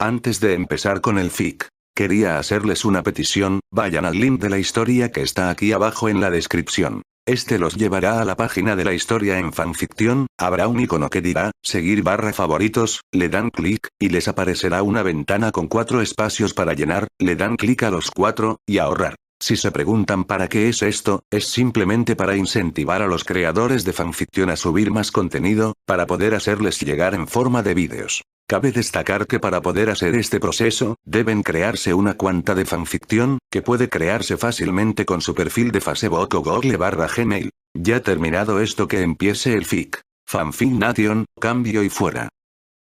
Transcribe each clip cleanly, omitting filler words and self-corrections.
Antes de empezar con el fic, quería hacerles una petición, vayan al link de la historia que está aquí abajo en la descripción. Este los llevará a la página de la historia en fanfiction, habrá un icono que dirá, seguir/favoritos, le dan clic, y les aparecerá una ventana con 4 espacios para llenar, le dan clic a los 4, y ahorrar. Si se preguntan para qué es esto, es simplemente para incentivar a los creadores de fanfiction a subir más contenido, para poder hacerles llegar en forma de vídeos. Cabe destacar que para poder hacer este proceso, deben crearse una cuenta de fanfiction, que puede crearse fácilmente con su perfil de Facebook o Google/Gmail. Ya terminado esto, que empiece el fic. Fanfic Nation, cambio y fuera.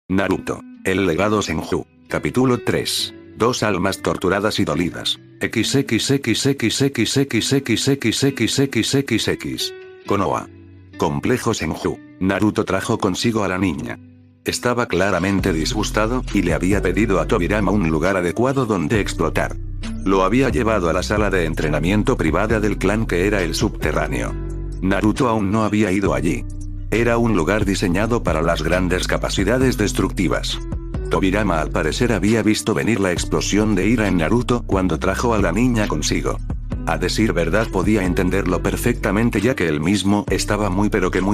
Naruto. El legado Senju. Capítulo 3. 2 almas torturadas y dolidas. XXXXXXXXXXXXX. Konoha. Complejo Senju. Naruto trajo consigo a la niña. Estaba claramente disgustado, y le había pedido a Tobirama un lugar adecuado donde explotar. Lo había llevado a la sala de entrenamiento privada del clan, que era el subterráneo. Naruto aún no había ido allí. Era un lugar diseñado para las grandes capacidades destructivas. Tobirama al parecer había visto venir la explosión de ira en Naruto cuando trajo a la niña consigo. A decir verdad, podía entenderlo perfectamente, ya que él mismo estaba muy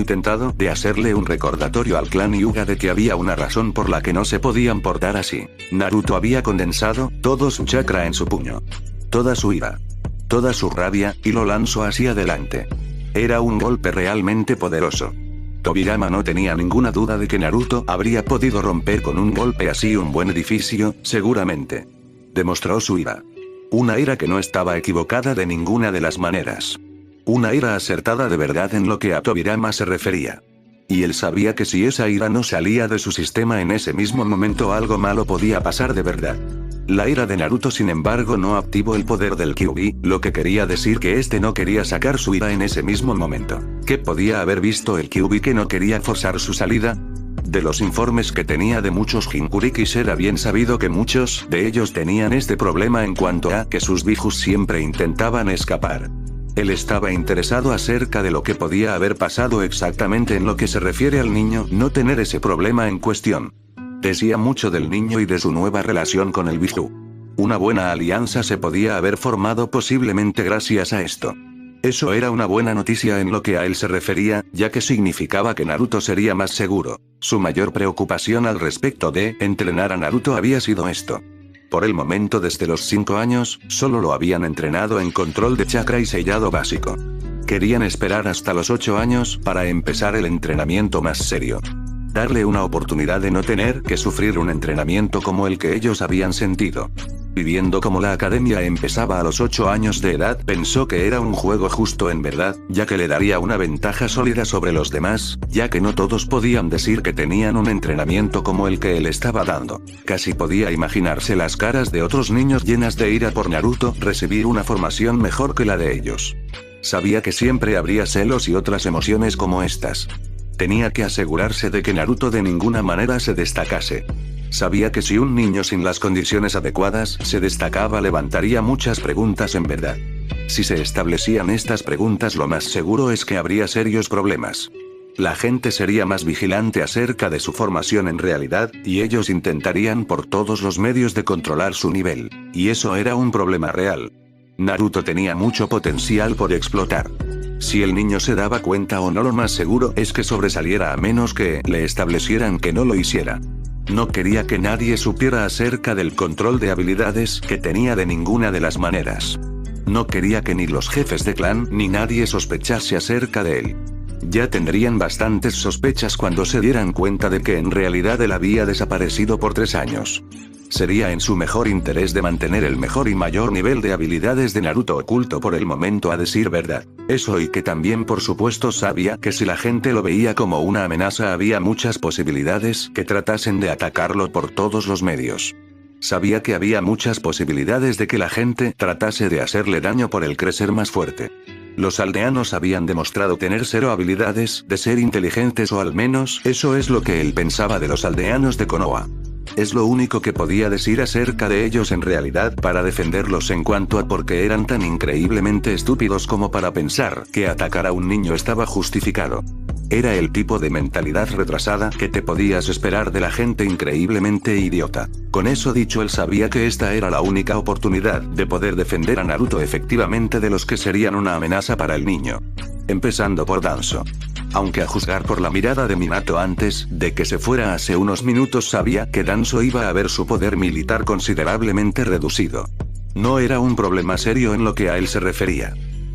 tentado de hacerle un recordatorio al clan Hyuga de que había una razón por la que no se podían portar así. Naruto había condensado todo su chakra en su puño. Toda su ira. Toda su rabia, y lo lanzó hacia adelante. Era un golpe realmente poderoso. Tobirama no tenía ninguna duda de que Naruto habría podido romper con un golpe así un buen edificio, seguramente. Demostró su ira. Una ira que no estaba equivocada de ninguna de las maneras. Una ira acertada de verdad en lo que a Tobirama se refería. Y él sabía que si esa ira no salía de su sistema en ese mismo momento, algo malo podía pasar de verdad. La ira de Naruto, sin embargo, no activó el poder del Kyuubi, lo que quería decir que este no quería sacar su ira en ese mismo momento. ¿Qué podía haber visto el Kyuubi que no quería forzar su salida? De los informes que tenía de muchos Jinchurikis era bien sabido que muchos de ellos tenían este problema en cuanto a que sus bijus siempre intentaban escapar. Él estaba interesado acerca de lo que podía haber pasado exactamente en lo que se refiere al niño no tener ese problema en cuestión. Decía mucho del niño y de su nueva relación con el biju. Una buena alianza se podía haber formado posiblemente gracias a esto. Eso era una buena noticia en lo que a él se refería, ya que significaba que Naruto sería más seguro. Su mayor preocupación al respecto de entrenar a Naruto había sido esto. Por el momento, desde los 5 años, solo lo habían entrenado en control de chakra y sellado básico. Querían esperar hasta los 8 años para empezar el entrenamiento más serio. Darle una oportunidad de no tener que sufrir un entrenamiento como el que ellos habían sentido. Viviendo como la academia empezaba a los 8 años de edad, pensó que era un juego justo en verdad, ya que le daría una ventaja sólida sobre los demás, ya que no todos podían decir que tenían un entrenamiento como el que él estaba dando. Casi podía imaginarse las caras de otros niños llenas de ira por Naruto recibir una formación mejor que la de ellos. Sabía que siempre habría celos y otras emociones como estas. Tenía que asegurarse de que Naruto de ninguna manera se destacase. Sabía que si un niño sin las condiciones adecuadas se destacaba, levantaría muchas preguntas en verdad. Si se establecían estas preguntas, lo más seguro es que habría serios problemas. La gente sería más vigilante acerca de su formación en realidad, y ellos intentarían por todos los medios de controlar su nivel. Y eso era un problema real. Naruto tenía mucho potencial por explotar. Si el niño se daba cuenta o no, lo más seguro es que sobresaliera a menos que le establecieran que no lo hiciera. No quería que nadie supiera acerca del control de habilidades que tenía de ninguna de las maneras. No quería que ni los jefes de clan ni nadie sospechase acerca de él. Ya tendrían bastantes sospechas cuando se dieran cuenta de que en realidad él había desaparecido por 3 años. Sería en su mejor interés de mantener el mejor y mayor nivel de habilidades de Naruto oculto por el momento, a decir verdad. Eso, y que también por supuesto sabía que si la gente lo veía como una amenaza, había muchas posibilidades que tratasen de atacarlo por todos los medios. Sabía que había muchas posibilidades de que la gente tratase de hacerle daño por el crecer más fuerte. Los aldeanos habían demostrado tener 0 habilidades de ser inteligentes, o al menos eso es lo que él pensaba de los aldeanos de Konoha. Es lo único que podía decir acerca de ellos en realidad para defenderlos en cuanto a por qué eran tan increíblemente estúpidos como para pensar que atacar a un niño estaba justificado. Era el tipo de mentalidad retrasada que te podías esperar de la gente increíblemente idiota. Con eso dicho, él sabía que esta era la única oportunidad de poder defender a Naruto efectivamente de los que serían una amenaza para el niño. Empezando por Danzo. Aunque a juzgar por la mirada de Minato antes de que se fuera hace unos minutos, sabía que Danzo iba a ver su poder militar considerablemente reducido. No era un problema serio en lo que a él se refería.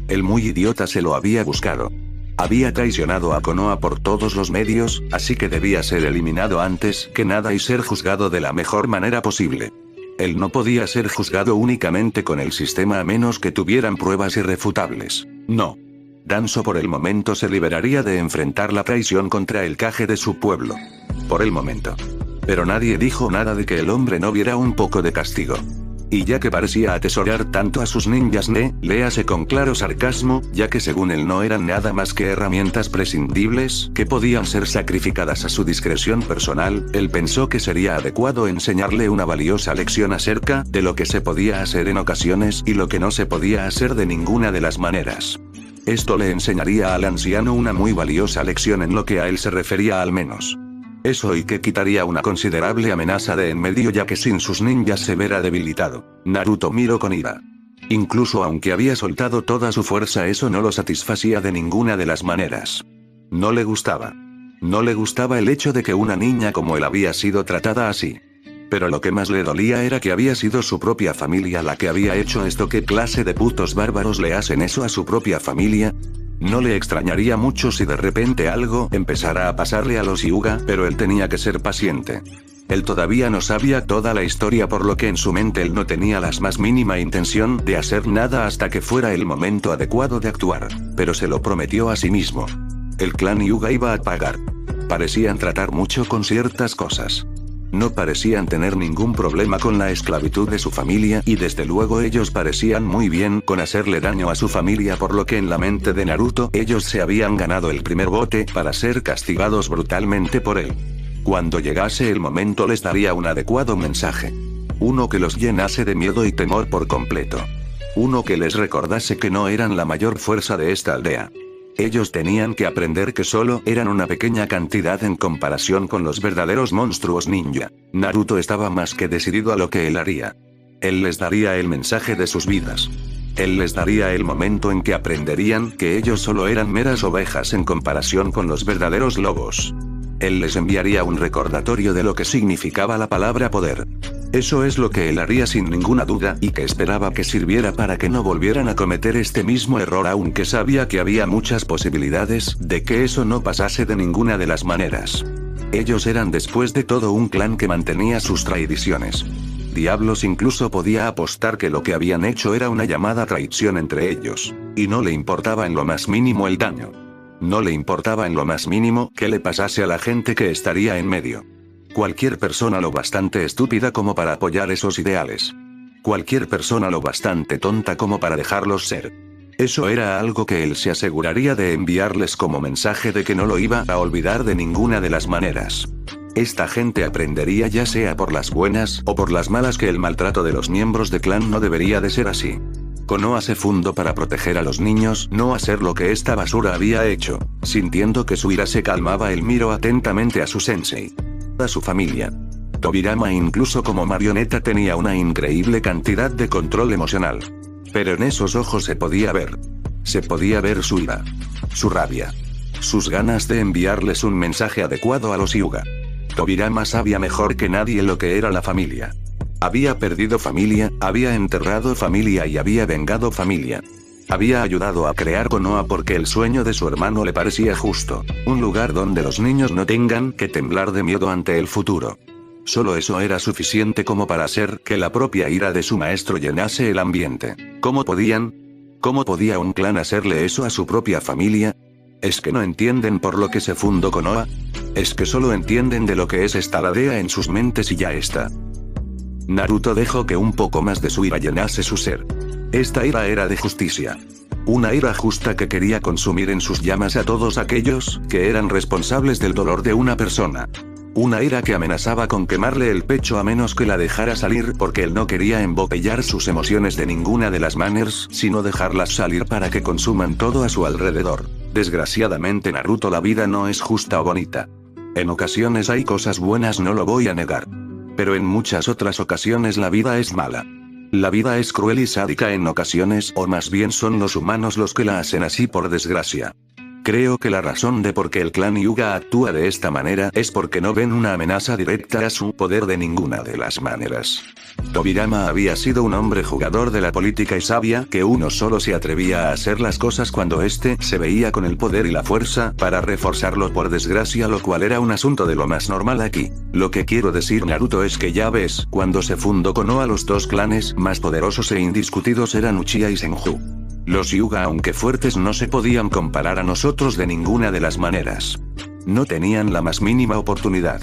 El muy idiota se lo había buscado. Había traicionado a Konoha por todos los medios, así que debía ser eliminado antes que nada y ser juzgado de la mejor manera posible. Él no podía ser juzgado únicamente con el sistema a menos que tuvieran pruebas irrefutables. No. Danzo por el momento se liberaría de enfrentar la traición contra el Kage de su pueblo. Por el momento. Pero nadie dijo nada de que el hombre no viera un poco de castigo. Y ya que parecía atesorar tanto a sus ninjas léase con claro sarcasmo, ya que según él no eran nada más que herramientas prescindibles que podían ser sacrificadas a su discreción personal, él pensó que sería adecuado enseñarle una valiosa lección acerca de lo que se podía hacer en ocasiones y lo que no se podía hacer de ninguna de las maneras. Esto le enseñaría al anciano una muy valiosa lección en lo que a él se refería al menos. Eso y que quitaría una considerable amenaza de en medio, ya que sin sus ninjas se verá debilitado. Naruto miró con ira. Incluso aunque había soltado toda su fuerza, eso no lo satisfacía de ninguna de las maneras. No le gustaba. No le gustaba el hecho de que una niña como él había sido tratada así. Pero lo que más le dolía era que había sido su propia familia la que había hecho esto. ¿Qué clase de putos bárbaros le hacen eso a su propia familia? No le extrañaría mucho si de repente algo empezara a pasarle a los Hyuga, pero él tenía que ser paciente. Él todavía no sabía toda la historia, por lo que en su mente él no tenía la más mínima intención de hacer nada hasta que fuera el momento adecuado de actuar, pero se lo prometió a sí mismo. El clan Hyuga iba a pagar. Parecían tratar mucho con ciertas cosas. No parecían tener ningún problema con la esclavitud de su familia, y desde luego ellos parecían muy bien con hacerle daño a su familia, por lo que en la mente de Naruto ellos se habían ganado el primer bote para ser castigados brutalmente por él. Cuando llegase el momento les daría un adecuado mensaje. Uno que los llenase de miedo y temor por completo. Uno que les recordase que no eran la mayor fuerza de esta aldea. Ellos tenían que aprender que solo eran una pequeña cantidad en comparación con los verdaderos monstruos ninja. Naruto estaba más que decidido a lo que él haría. Él les daría el mensaje de sus vidas. Él les daría el momento en que aprenderían que ellos solo eran meras ovejas en comparación con los verdaderos lobos. Él les enviaría un recordatorio de lo que significaba la palabra poder. Eso es lo que él haría sin ninguna duda, y que esperaba que sirviera para que no volvieran a cometer este mismo error, aunque sabía que había muchas posibilidades de que eso no pasase de ninguna de las maneras. Ellos eran después de todo un clan que mantenía sus tradiciones. Diablos, incluso podía apostar que lo que habían hecho era una llamada traición entre ellos, y no le importaba en lo más mínimo el daño. No le importaba en lo más mínimo que le pasase a la gente que estaría en medio. Cualquier persona lo bastante estúpida como para apoyar esos ideales. Cualquier persona lo bastante tonta como para dejarlos ser. Eso era algo que él se aseguraría de enviarles como mensaje de que no lo iba a olvidar de ninguna de las maneras. Esta gente aprendería, ya sea por las buenas o por las malas, que el maltrato de los miembros de clan no debería de ser así. Konoha se fundó para proteger a los niños, no hacer lo que esta basura había hecho. Sintiendo que su ira se calmaba, él miró atentamente a su sensei. A su familia. Tobirama, incluso como marioneta, tenía una increíble cantidad de control emocional. Pero en esos ojos se podía ver. Se podía ver su ira. Su rabia. Sus ganas de enviarles un mensaje adecuado a los Hyuga. Tobirama sabía mejor que nadie lo que era la familia. Había perdido familia, había enterrado familia y había vengado familia. Había ayudado a crear Konoha porque el sueño de su hermano le parecía justo. Un lugar donde los niños no tengan que temblar de miedo ante el futuro. Solo eso era suficiente como para hacer que la propia ira de su maestro llenase el ambiente. ¿Cómo podían? ¿Cómo podía un clan hacerle eso a su propia familia? ¿Es que no entienden por lo que se fundó Konoha? ¿Es que solo entienden de lo que es esta aldea en sus mentes y ya está? Naruto dejó que un poco más de su ira llenase su ser. Esta ira era de justicia. Una ira justa que quería consumir en sus llamas a todos aquellos que eran responsables del dolor de una persona. Una ira que amenazaba con quemarle el pecho a menos que la dejara salir, porque él no quería embobellar sus emociones de ninguna de las maneras, sino dejarlas salir para que consuman todo a su alrededor. Desgraciadamente Naruto, la vida no es justa o bonita. En ocasiones hay cosas buenas, no lo voy a negar. Pero en muchas otras ocasiones la vida es mala. La vida es cruel y sádica en ocasiones, o más bien son los humanos los que la hacen así por desgracia. Creo que la razón de por qué el clan Hyuga actúa de esta manera es porque no ven una amenaza directa a su poder de ninguna de las maneras. Tobirama había sido un hombre jugador de la política y sabía que uno solo se atrevía a hacer las cosas cuando éste se veía con el poder y la fuerza para reforzarlo, por desgracia, lo cual era un asunto de lo más normal aquí. Lo que quiero decir, Naruto, es que ya ves, cuando se fundó Konoha, los dos clanes más poderosos e indiscutidos eran Uchiha y Senju. Los Hyuga, aunque fuertes, no se podían comparar a nosotros de ninguna de las maneras. No tenían la más mínima oportunidad.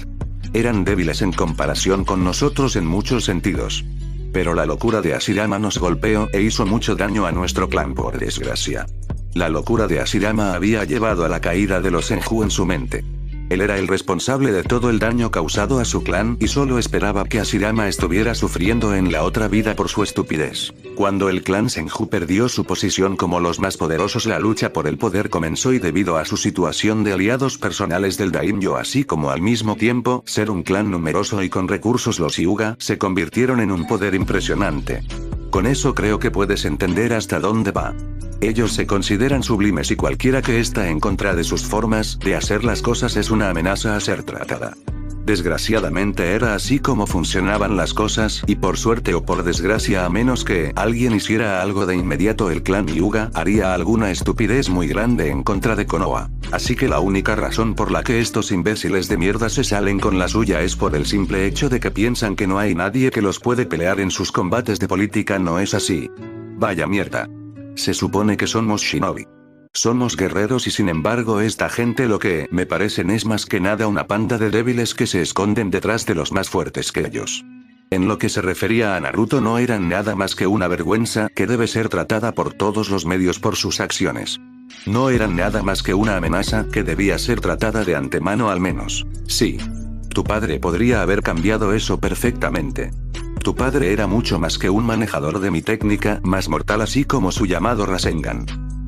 Eran débiles en comparación con nosotros en muchos sentidos. Pero la locura de Hashirama nos golpeó e hizo mucho daño a nuestro clan, por desgracia. La locura de Hashirama había llevado a la caída de los Senju en su mente. Él era el responsable de todo el daño causado a su clan y solo esperaba que Hashirama estuviera sufriendo en la otra vida por su estupidez. Cuando el clan Senju perdió su posición como los más poderosos, la lucha por el poder comenzó, y debido a su situación de aliados personales del Daimyo, así como al mismo tiempo ser un clan numeroso y con recursos, los Hyuga se convirtieron en un poder impresionante. Con eso creo que puedes entender hasta dónde va. Ellos se consideran sublimes y cualquiera que está en contra de sus formas de hacer las cosas es una amenaza a ser tratada. Desgraciadamente era así como funcionaban las cosas, y por suerte o por desgracia, a menos que alguien hiciera algo de inmediato, el clan Hyuga haría alguna estupidez muy grande en contra de Konoha. Así que la única razón por la que estos imbéciles de mierda se salen con la suya es por el simple hecho de que piensan que no hay nadie que los puede pelear en sus combates de política. No es así. Vaya mierda. Se supone que somos shinobi. Somos guerreros, y sin embargo esta gente lo que me parecen es más que nada una panda de débiles que se esconden detrás de los más fuertes que ellos. En lo que se refería a Naruto, no eran nada más que una vergüenza que debe ser tratada por todos los medios por sus acciones. No eran nada más que una amenaza que debía ser tratada de antemano, al menos. Sí. Tu padre podría haber cambiado eso perfectamente. Tu padre era mucho más que un manejador de mi técnica más mortal, así como su llamado Rasengan.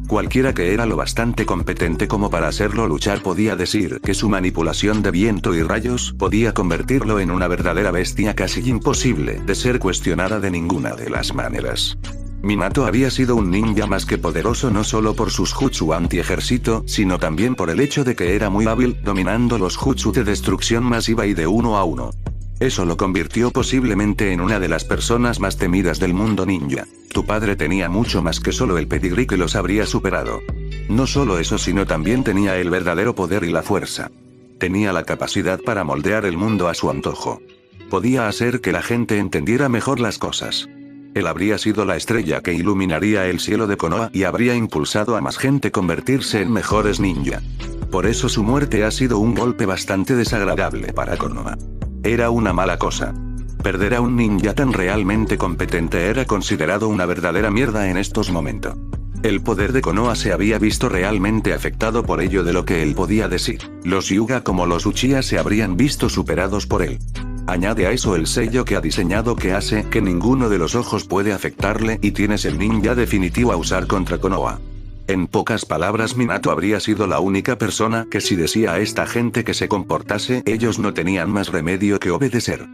Cualquiera que era lo bastante competente como para hacerlo luchar podía decir que su manipulación de viento y rayos podía convertirlo en una verdadera bestia casi imposible de ser cuestionada de ninguna de las maneras. Minato había sido un ninja más que poderoso, no solo por sus jutsu anti-ejército, sino también por el hecho de que era muy hábil dominando los jutsu de destrucción masiva y de 1 a 1. Eso lo convirtió posiblemente en una de las personas más temidas del mundo ninja. Tu padre tenía mucho más que solo el pedigrí que los habría superado. No solo eso, sino también tenía el verdadero poder y la fuerza. Tenía la capacidad para moldear el mundo a su antojo. Podía hacer que la gente entendiera mejor las cosas. Él habría sido la estrella que iluminaría el cielo de Konoha y habría impulsado a más gente a convertirse en mejores ninja. Por eso su muerte ha sido un golpe bastante desagradable para Konoha. Era una mala cosa. Perder a un ninja tan realmente competente era considerado una verdadera mierda en estos momentos. El poder de Konoha se había visto realmente afectado por ello de lo que él podía decir. Los Hyuga como los Uchiha se habrían visto superados por él. Añade a eso el sello que ha diseñado, que hace que ninguno de los ojos puede afectarle, y tienes el ninja definitivo a usar contra Konoha. En pocas palabras, Minato habría sido la única persona que, si decía a esta gente que se comportase, ellos no tenían más remedio que obedecer.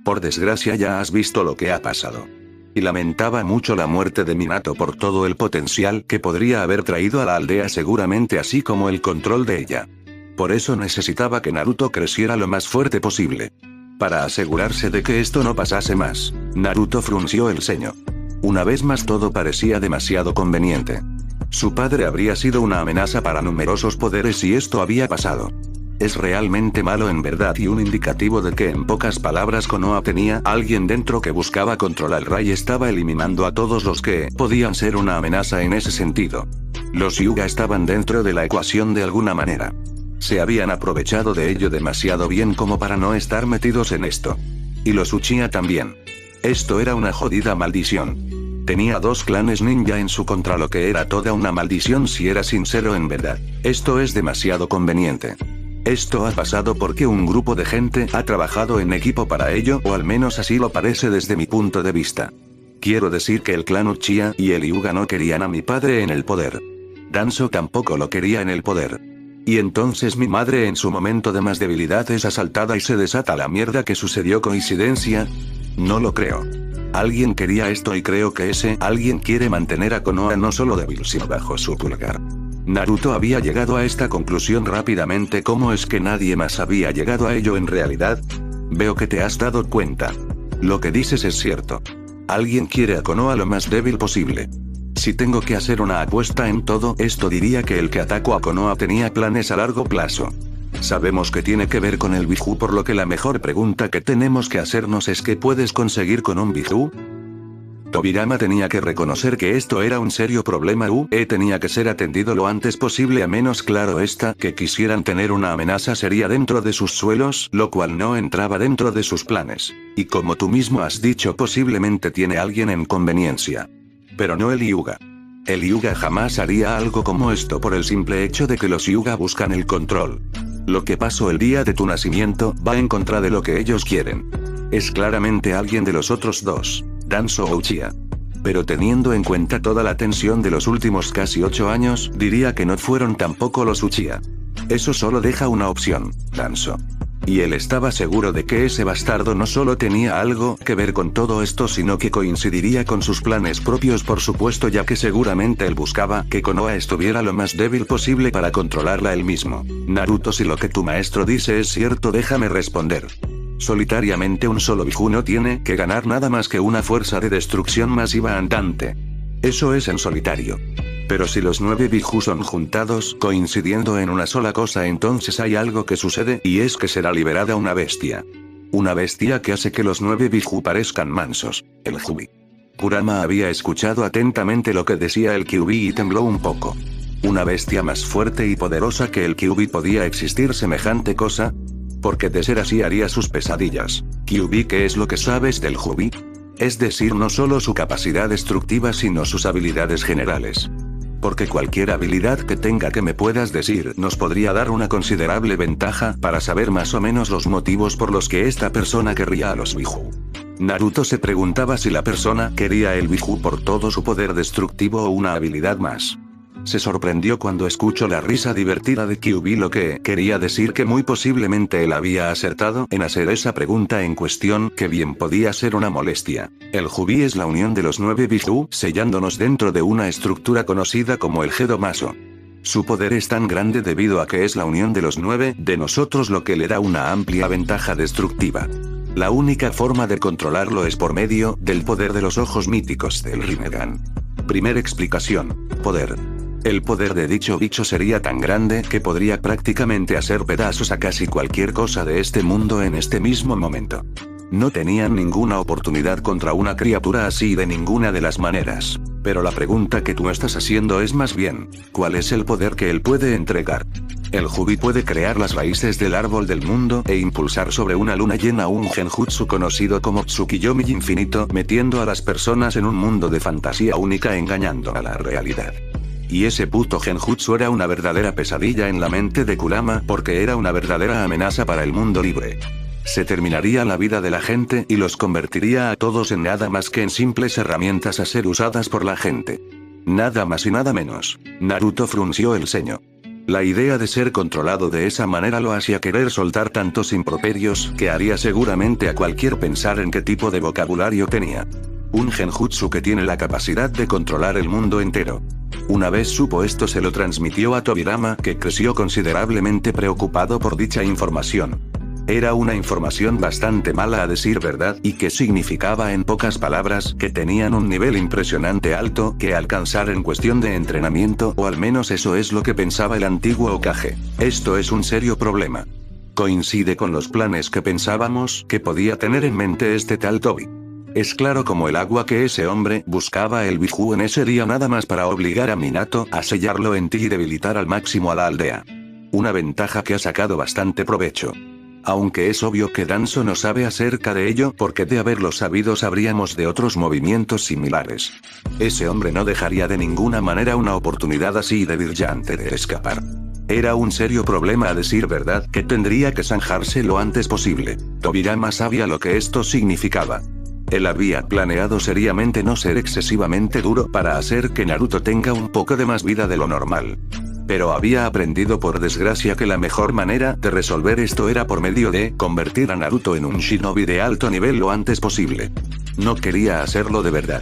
Por desgracia ya has visto lo que ha pasado. Y lamentaba mucho la muerte de Minato por todo el potencial que podría haber traído a la aldea, seguramente, así como el control de ella. Por eso necesitaba que Naruto creciera lo más fuerte posible. Para asegurarse de que esto no pasase más, Naruto frunció el ceño. Una vez más todo parecía demasiado conveniente. Su padre habría sido una amenaza para numerosos poderes y esto había pasado. Es realmente malo en verdad, y un indicativo de que, en pocas palabras, Konoha tenía alguien dentro que buscaba controlar el Rai y estaba eliminando a todos los que podían ser una amenaza en ese sentido. Los Hyuga estaban dentro de la ecuación de alguna manera. Se habían aprovechado de ello demasiado bien como para no estar metidos en esto. Y los Uchiha también. Esto era una jodida maldición. Tenía 2 clanes ninja en su contra, lo que era toda una maldición si era sincero en verdad. Esto es demasiado conveniente. Esto ha pasado porque un grupo de gente ha trabajado en equipo para ello, o al menos así lo parece desde mi punto de vista. Quiero decir que el clan Uchiha y el Hyuga no querían a mi padre en el poder. Danzo tampoco lo quería en el poder. Y entonces mi madre en su momento de más debilidad es asaltada y se desata la mierda que sucedió. ¿Coincidencia? No lo creo. Alguien quería esto y creo que ese alguien quiere mantener a Konoha no solo débil sino bajo su pulgar. Naruto había llegado a esta conclusión rápidamente. ¿Cómo es que nadie más había llegado a ello en realidad? Veo que te has dado cuenta. Lo que dices es cierto. Alguien quiere a Konoha lo más débil posible. Si tengo que hacer una apuesta en todo esto diría que el que atacó a Konoha tenía planes a largo plazo. Sabemos que tiene que ver con el Biju, por lo que la mejor pregunta que tenemos que hacernos es ¿qué puedes conseguir con un Biju? Tobirama tenía que reconocer que esto era un serio problema. Tenía que ser atendido lo antes posible, a menos claro está que quisieran tener una amenaza seria dentro de sus suelos, lo cual no entraba dentro de sus planes. Y como tú mismo has dicho, posiblemente tiene alguien en conveniencia. Pero no el Hyuga. El Hyuga jamás haría algo como esto por el simple hecho de que los Hyuga buscan el control. Lo que pasó el día de tu nacimiento va en contra de lo que ellos quieren. Es claramente alguien de los otros dos, Danzo o Uchiha. Pero teniendo en cuenta toda la tensión de los últimos casi 8 años, diría que no fueron tampoco los Uchiha. Eso solo deja una opción, Danzo. Y él estaba seguro de que ese bastardo no solo tenía algo que ver con todo esto, sino que coincidiría con sus planes propios, por supuesto, ya que seguramente él buscaba que Konoha estuviera lo más débil posible para controlarla él mismo. Naruto, si lo que tu maestro dice es cierto, déjame responder. Solitariamente un solo Biju no tiene que ganar nada más que una fuerza de destrucción masiva andante. Eso es en solitario. Pero si los 9 Biju son juntados, coincidiendo en una sola cosa, entonces hay algo que sucede, y es que será liberada una bestia. Una bestia que hace que los 9 Biju parezcan mansos, el Kyuubi. Kurama había escuchado atentamente lo que decía el Kyuubi y tembló un poco. ¿Una bestia más fuerte y poderosa que el Kyuubi? ¿Podía existir semejante cosa? Porque de ser así haría sus pesadillas. Kyuubi, ¿qué es lo que sabes del Kyuubi? Es decir, no solo su capacidad destructiva sino sus habilidades generales. Porque cualquier habilidad que tenga que me puedas decir nos podría dar una considerable ventaja para saber más o menos los motivos por los que esta persona querría a los Biju. Naruto se preguntaba si la persona quería el Biju por todo su poder destructivo o una habilidad más. Se sorprendió cuando escuchó la risa divertida de Kyuubi, lo que quería decir que muy posiblemente él había acertado en hacer esa pregunta en cuestión, que bien podía ser una molestia. El Kyuubi es la unión de los 9 Biju, sellándonos dentro de una estructura conocida como el Gedomaso. Su poder es tan grande debido a que es la unión de los 9 de nosotros, lo que le da una amplia ventaja destructiva. La única forma de controlarlo es por medio del poder de los ojos míticos del Rinnegan. Primera explicación: poder. El poder de dicho bicho sería tan grande que podría prácticamente hacer pedazos a casi cualquier cosa de este mundo en este mismo momento. No tenían ninguna oportunidad contra una criatura así de ninguna de las maneras. Pero la pregunta que tú estás haciendo es más bien, ¿cuál es el poder que él puede entregar? El Kyuubi puede crear las raíces del árbol del mundo e impulsar sobre una luna llena un genjutsu conocido como Tsukiyomi infinito, metiendo a las personas en un mundo de fantasía única, engañando a la realidad. Y ese puto genjutsu era una verdadera pesadilla en la mente de Kurama, porque era una verdadera amenaza para el mundo libre. Se terminaría la vida de la gente y los convertiría a todos en nada más que en simples herramientas a ser usadas por la gente. Nada más y nada menos. Naruto frunció el ceño. La idea de ser controlado de esa manera lo hacía querer soltar tantos improperios que haría seguramente a cualquier pensar en qué tipo de vocabulario tenía. Un genjutsu que tiene la capacidad de controlar el mundo entero. Una vez supo esto, se lo transmitió a Tobirama, que creció considerablemente preocupado por dicha información. Era una información bastante mala, a decir verdad, y que significaba en pocas palabras que tenían un nivel impresionante alto que alcanzar en cuestión de entrenamiento, o al menos eso es lo que pensaba el antiguo Hokage. Esto es un serio problema. Coincide con los planes que pensábamos que podía tener en mente este tal Tobi. Es claro como el agua que ese hombre buscaba el Biju en ese día nada más para obligar a Minato a sellarlo en ti y debilitar al máximo a la aldea. Una ventaja que ha sacado bastante provecho. Aunque es obvio que Danzo no sabe acerca de ello, porque de haberlo sabido sabríamos de otros movimientos similares. Ese hombre no dejaría de ninguna manera una oportunidad así de brillante de escapar. Era un serio problema, a decir verdad, que tendría que zanjarse lo antes posible. Tobirama sabía lo que esto significaba. Él había planeado seriamente no ser excesivamente duro para hacer que Naruto tenga un poco de más vida de lo normal. Pero había aprendido por desgracia que la mejor manera de resolver esto era por medio de convertir a Naruto en un shinobi de alto nivel lo antes posible. No quería hacerlo de verdad.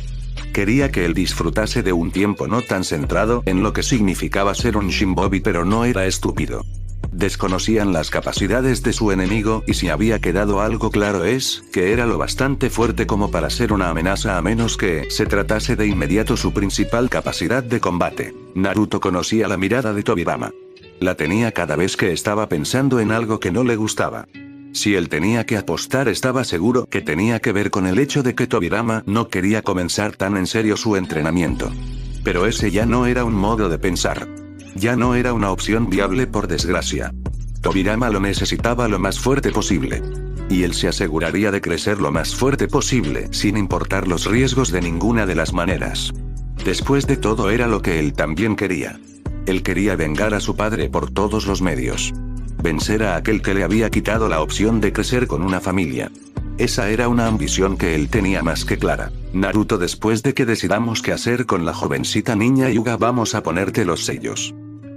Quería que él disfrutase de un tiempo no tan centrado en lo que significaba ser un shinobi, pero no era estúpido. Desconocían las capacidades de su enemigo y si había quedado algo claro es que era lo bastante fuerte como para ser una amenaza a menos que se tratase de inmediato su principal capacidad de combate. Naruto conocía la mirada de Tobirama. La tenía cada vez que estaba pensando en algo que no le gustaba. Si él tenía que apostar estaba seguro que tenía que ver con el hecho de que Tobirama no quería comenzar tan en serio su entrenamiento. Pero ese ya no era un modo de pensar. Ya no era una opción viable por desgracia. Tobirama lo necesitaba lo más fuerte posible. Y él se aseguraría de crecer lo más fuerte posible sin importar los riesgos de ninguna de las maneras. Después de todo era lo que él también quería. Él quería vengar a su padre por todos los medios. Vencer a aquel que le había quitado la opción de crecer con una familia. Esa era una ambición que él tenía más que clara. Naruto, después de que decidamos qué hacer con la jovencita niña Hyuga, vamos a ponerte los sellos.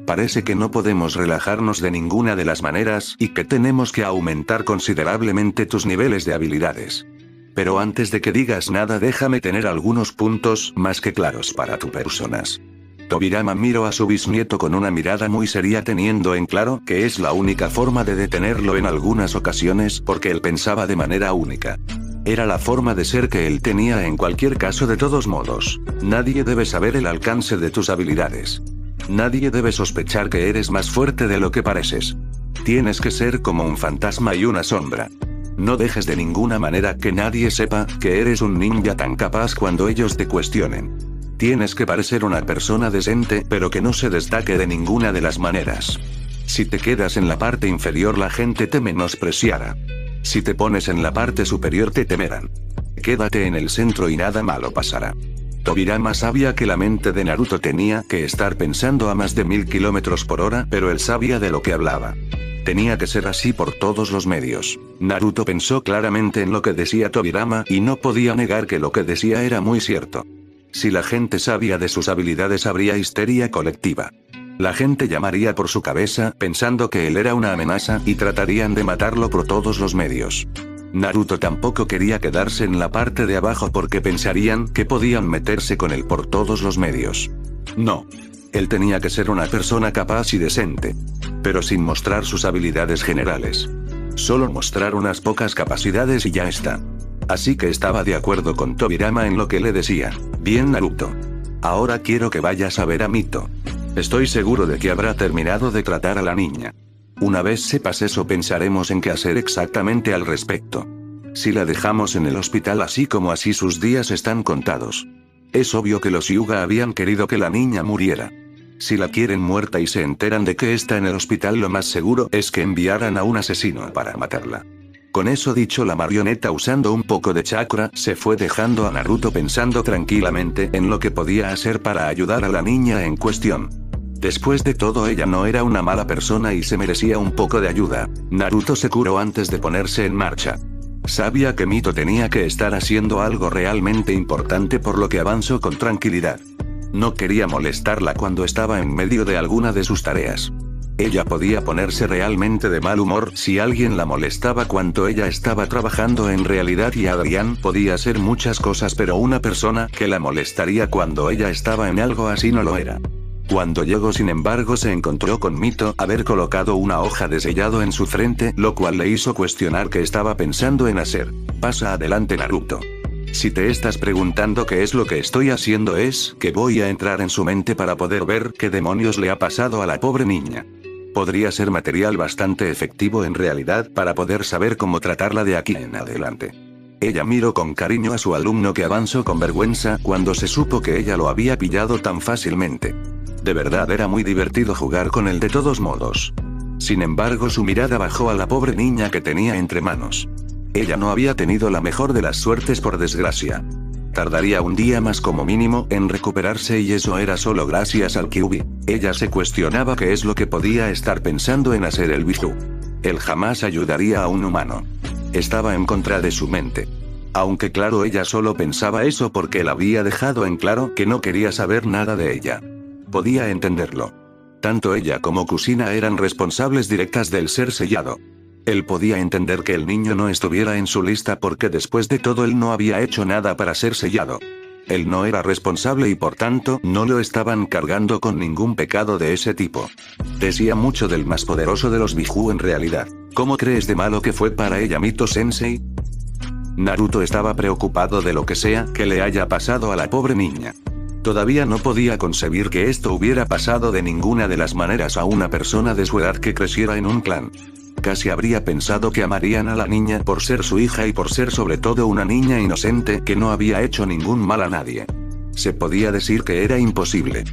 Parece que no podemos relajarnos de ninguna de las maneras y que tenemos que aumentar considerablemente tus niveles de habilidades. Pero antes de que digas nada déjame tener algunos puntos más que claros para tu personas. Tobirama miró a su bisnieto con una mirada muy seria, teniendo en claro que es la única forma de detenerlo en algunas ocasiones porque él pensaba de manera única. Era la forma de ser que él tenía en cualquier caso. De todos modos, nadie debe saber el alcance de tus habilidades. Nadie debe sospechar que eres más fuerte de lo que pareces. Tienes que ser como un fantasma y una sombra. No dejes de ninguna manera que nadie sepa que eres un ninja tan capaz cuando ellos te cuestionen. Tienes que parecer una persona decente, pero que no se destaque de ninguna de las maneras. Si te quedas en la parte inferior la gente te menospreciará. Si te pones en la parte superior te temerán. Quédate en el centro y nada malo pasará. Tobirama sabía que la mente de Naruto tenía que estar pensando a más de 1000 kilómetros por hora, pero él sabía de lo que hablaba. Tenía que ser así por todos los medios. Naruto pensó claramente en lo que decía Tobirama y no podía negar que lo que decía era muy cierto. Si la gente sabía de sus habilidades habría histeria colectiva. La gente llamaría por su cabeza pensando que él era una amenaza y tratarían de matarlo por todos los medios. Naruto tampoco quería quedarse en la parte de abajo porque pensarían que podían meterse con él por todos los medios. No. Él tenía que ser una persona capaz y decente. Pero sin mostrar sus habilidades generales. Solo mostrar unas pocas capacidades y ya está. Así que estaba de acuerdo con Tobirama en lo que le decía. Bien, Naruto. Ahora quiero que vayas a ver a Mito. Estoy seguro de que habrá terminado de tratar a la niña. Una vez sepas eso pensaremos en qué hacer exactamente al respecto. Si la dejamos en el hospital así como así sus días están contados. Es obvio que los Hyuga habían querido que la niña muriera. Si la quieren muerta y se enteran de que está en el hospital lo más seguro es que enviaran a un asesino para matarla. Con eso dicho, la marioneta, usando un poco de chakra, se fue dejando a Naruto pensando tranquilamente en lo que podía hacer para ayudar a la niña en cuestión. Después de todo, ella no era una mala persona y se merecía un poco de ayuda. Naruto se curó antes de ponerse en marcha. Sabía que Mito tenía que estar haciendo algo realmente importante, por lo que avanzó con tranquilidad. No quería molestarla cuando estaba en medio de alguna de sus tareas. Ella podía ponerse realmente de mal humor si alguien la molestaba cuando ella estaba trabajando en realidad, y Adrián podía hacer muchas cosas, pero una persona que la molestaría cuando ella estaba en algo así no lo era. Cuando llegó, sin embargo, se encontró con Mito haber colocado una hoja de sellado en su frente, lo cual le hizo cuestionar qué estaba pensando en hacer. Pasa adelante, Naruto. Si te estás preguntando qué es lo que estoy haciendo, es que voy a entrar en su mente para poder ver qué demonios le ha pasado a la pobre niña. Podría ser material bastante efectivo en realidad para poder saber cómo tratarla de aquí en adelante. Ella miró con cariño a su alumno, que avanzó con vergüenza cuando se supo que ella lo había pillado tan fácilmente. De verdad era muy divertido jugar con él de todos modos. Sin embargo, su mirada bajó a la pobre niña que tenía entre manos. Ella no había tenido la mejor de las suertes, por desgracia. Tardaría un día más como mínimo en recuperarse, y eso era solo gracias al Kyuubi. Ella se cuestionaba qué es lo que podía estar pensando en hacer el Biju. Él jamás ayudaría a un humano. Estaba en contra de su mente. Aunque claro, ella solo pensaba eso porque él había dejado en claro que no quería saber nada de ella. Podía entenderlo. Tanto ella como Kusina eran responsables directas del ser sellado. Él podía entender que el niño no estuviera en su lista porque después de todo él no había hecho nada para ser sellado. Él no era responsable y por tanto no lo estaban cargando con ningún pecado de ese tipo. Decía mucho del más poderoso de los Biju en realidad. ¿Cómo crees de malo que fue para ella Mito-sensei? Naruto estaba preocupado de lo que sea que le haya pasado a la pobre niña. Todavía no podía concebir que esto hubiera pasado de ninguna de las maneras a una persona de su edad que creciera en un clan. Casi habría pensado que amarían a la niña por ser su hija y por ser sobre todo una niña inocente que no había hecho ningún mal a nadie. Se podía decir que era imposible.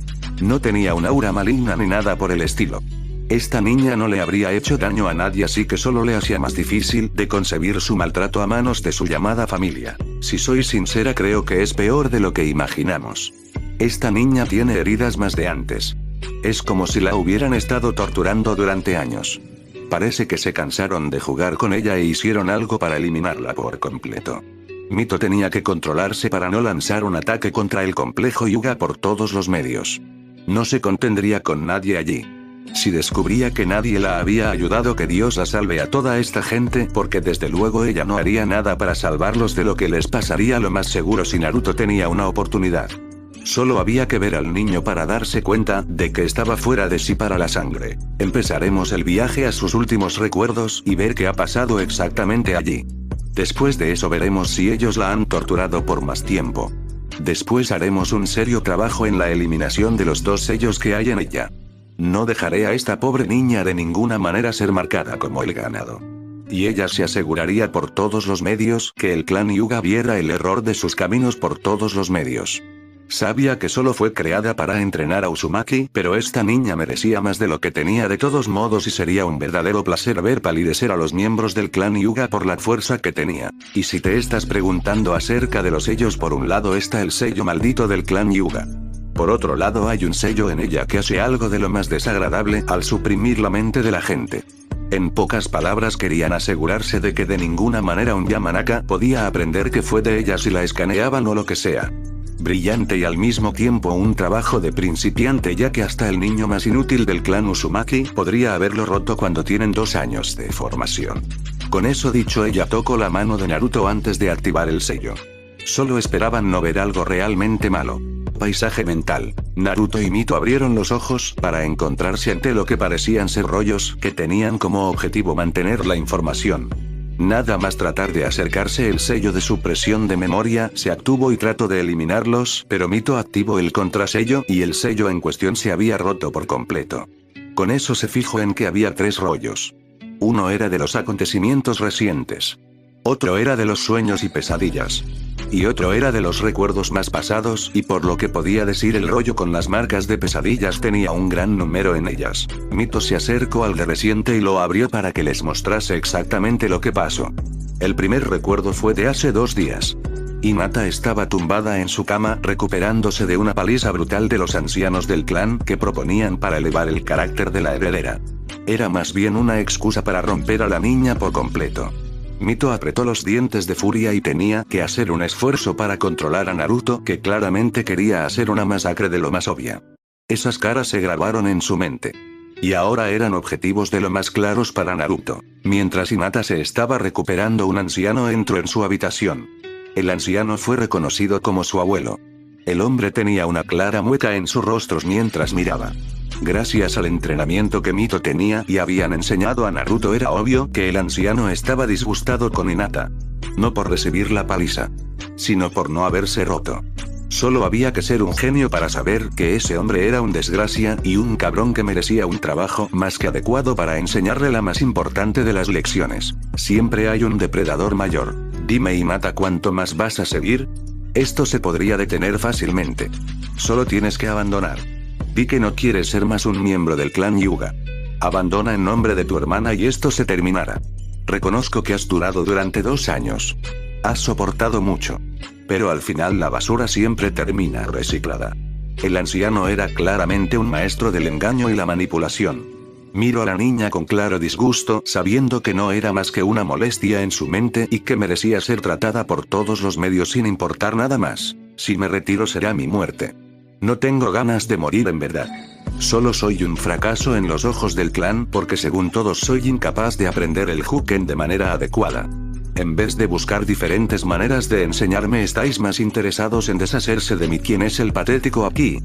No tenía un aura maligna ni nada por el estilo. Esta niña no le habría hecho daño a nadie, así que solo le hacía más difícil de concebir su maltrato a manos de su llamada familia. Si soy sincera, creo que es peor de lo que imaginamos. Esta niña tiene heridas más de antes. Es como si la hubieran estado torturando durante años. Parece que se cansaron de jugar con ella e hicieron algo para eliminarla por completo. Mito tenía que controlarse para no lanzar un ataque contra el complejo Hyuga por todos los medios. No se contendría con nadie allí. Si descubría que nadie la había ayudado, que Dios la salve a toda esta gente, porque desde luego ella no haría nada para salvarlos de lo que les pasaría. Lo más seguro si Naruto tenía una oportunidad. Solo había que ver al niño para darse cuenta de que estaba fuera de sí para la sangre. Empezaremos el viaje a sus últimos recuerdos y ver qué ha pasado exactamente allí. Después de eso veremos si ellos la han torturado por más tiempo. Después haremos un serio trabajo en la eliminación de los dos sellos que hay en ella. No dejaré a esta pobre niña de ninguna manera ser marcada como el ganado. Y ella se aseguraría por todos los medios que el clan Hyuga viera el error de sus caminos por todos los medios. Sabía que solo fue creada para entrenar a Uzumaki, pero esta niña merecía más de lo que tenía de todos modos y sería un verdadero placer ver palidecer a los miembros del clan Hyuga por la fuerza que tenía. Y si te estás preguntando acerca de los sellos, por un lado está el sello maldito del clan Hyuga. Por otro lado hay un sello en ella que hace algo de lo más desagradable al suprimir la mente de la gente. En pocas palabras, querían asegurarse de que de ninguna manera un Yamanaka podía aprender que fue de ella si la escaneaban o lo que sea. Brillante y al mismo tiempo un trabajo de principiante, ya que hasta el niño más inútil del clan Uzumaki podría haberlo roto cuando tienen 2 años de formación. Con eso dicho, ella tocó la mano de Naruto antes de activar el sello. Solo esperaban no ver algo realmente malo. Paisaje mental. Naruto y Mito abrieron los ojos para encontrarse ante lo que parecían ser rollos que tenían como objetivo mantener la información. Nada más tratar de acercarse, el sello de supresión de memoria se activó y trató de eliminarlos, pero Mito activó el contrasello y el sello en cuestión se había roto por completo. Con eso se fijó en que había 3 rollos. Uno era de los acontecimientos recientes. Otro era de los sueños y pesadillas. Y otro era de los recuerdos más pasados, y por lo que podía decir el rollo con las marcas de pesadillas tenía un gran número en ellas. Mito se acercó al de reciente y lo abrió para que les mostrase exactamente lo que pasó. El primer recuerdo fue de hace 2 días. Hinata estaba tumbada en su cama recuperándose de una paliza brutal de los ancianos del clan que proponían para elevar el carácter de la heredera. Era más bien una excusa para romper a la niña por completo. Mito apretó los dientes de furia y tenía que hacer un esfuerzo para controlar a Naruto, que claramente quería hacer una masacre de lo más obvia. Esas caras se grabaron en su mente. Y ahora eran objetivos de lo más claros para Naruto. Mientras Hinata se estaba recuperando, un anciano entró en su habitación. El anciano fue reconocido como su abuelo. El hombre tenía una clara mueca en su rostro mientras miraba. Gracias al entrenamiento que Mito tenía y habían enseñado a Naruto, era obvio que el anciano estaba disgustado con Hinata. No por recibir la paliza, sino por no haberse roto. Solo había que ser un genio para saber que ese hombre era un desgracia y un cabrón que merecía un trabajo más que adecuado para enseñarle la más importante de las lecciones. Siempre hay un depredador mayor. Dime, Hinata, ¿cuánto más vas a seguir? Esto se podría detener fácilmente. Solo tienes que abandonar. Di que no quieres ser más un miembro del clan Hyuga. Abandona en nombre de tu hermana y esto se terminará. Reconozco que has durado durante 2 años. Has soportado mucho. Pero al final la basura siempre termina reciclada. El anciano era claramente un maestro del engaño y la manipulación. Miro a la niña con claro disgusto, sabiendo que no era más que una molestia en su mente y que merecía ser tratada por todos los medios sin importar nada más. Si me retiro será mi muerte. No tengo ganas de morir en verdad. Solo soy un fracaso en los ojos del clan porque según todos soy incapaz de aprender el Juken de manera adecuada. En vez de buscar diferentes maneras de enseñarme, estáis más interesados en deshacerse de mí. ¿Quién es el patético aquí?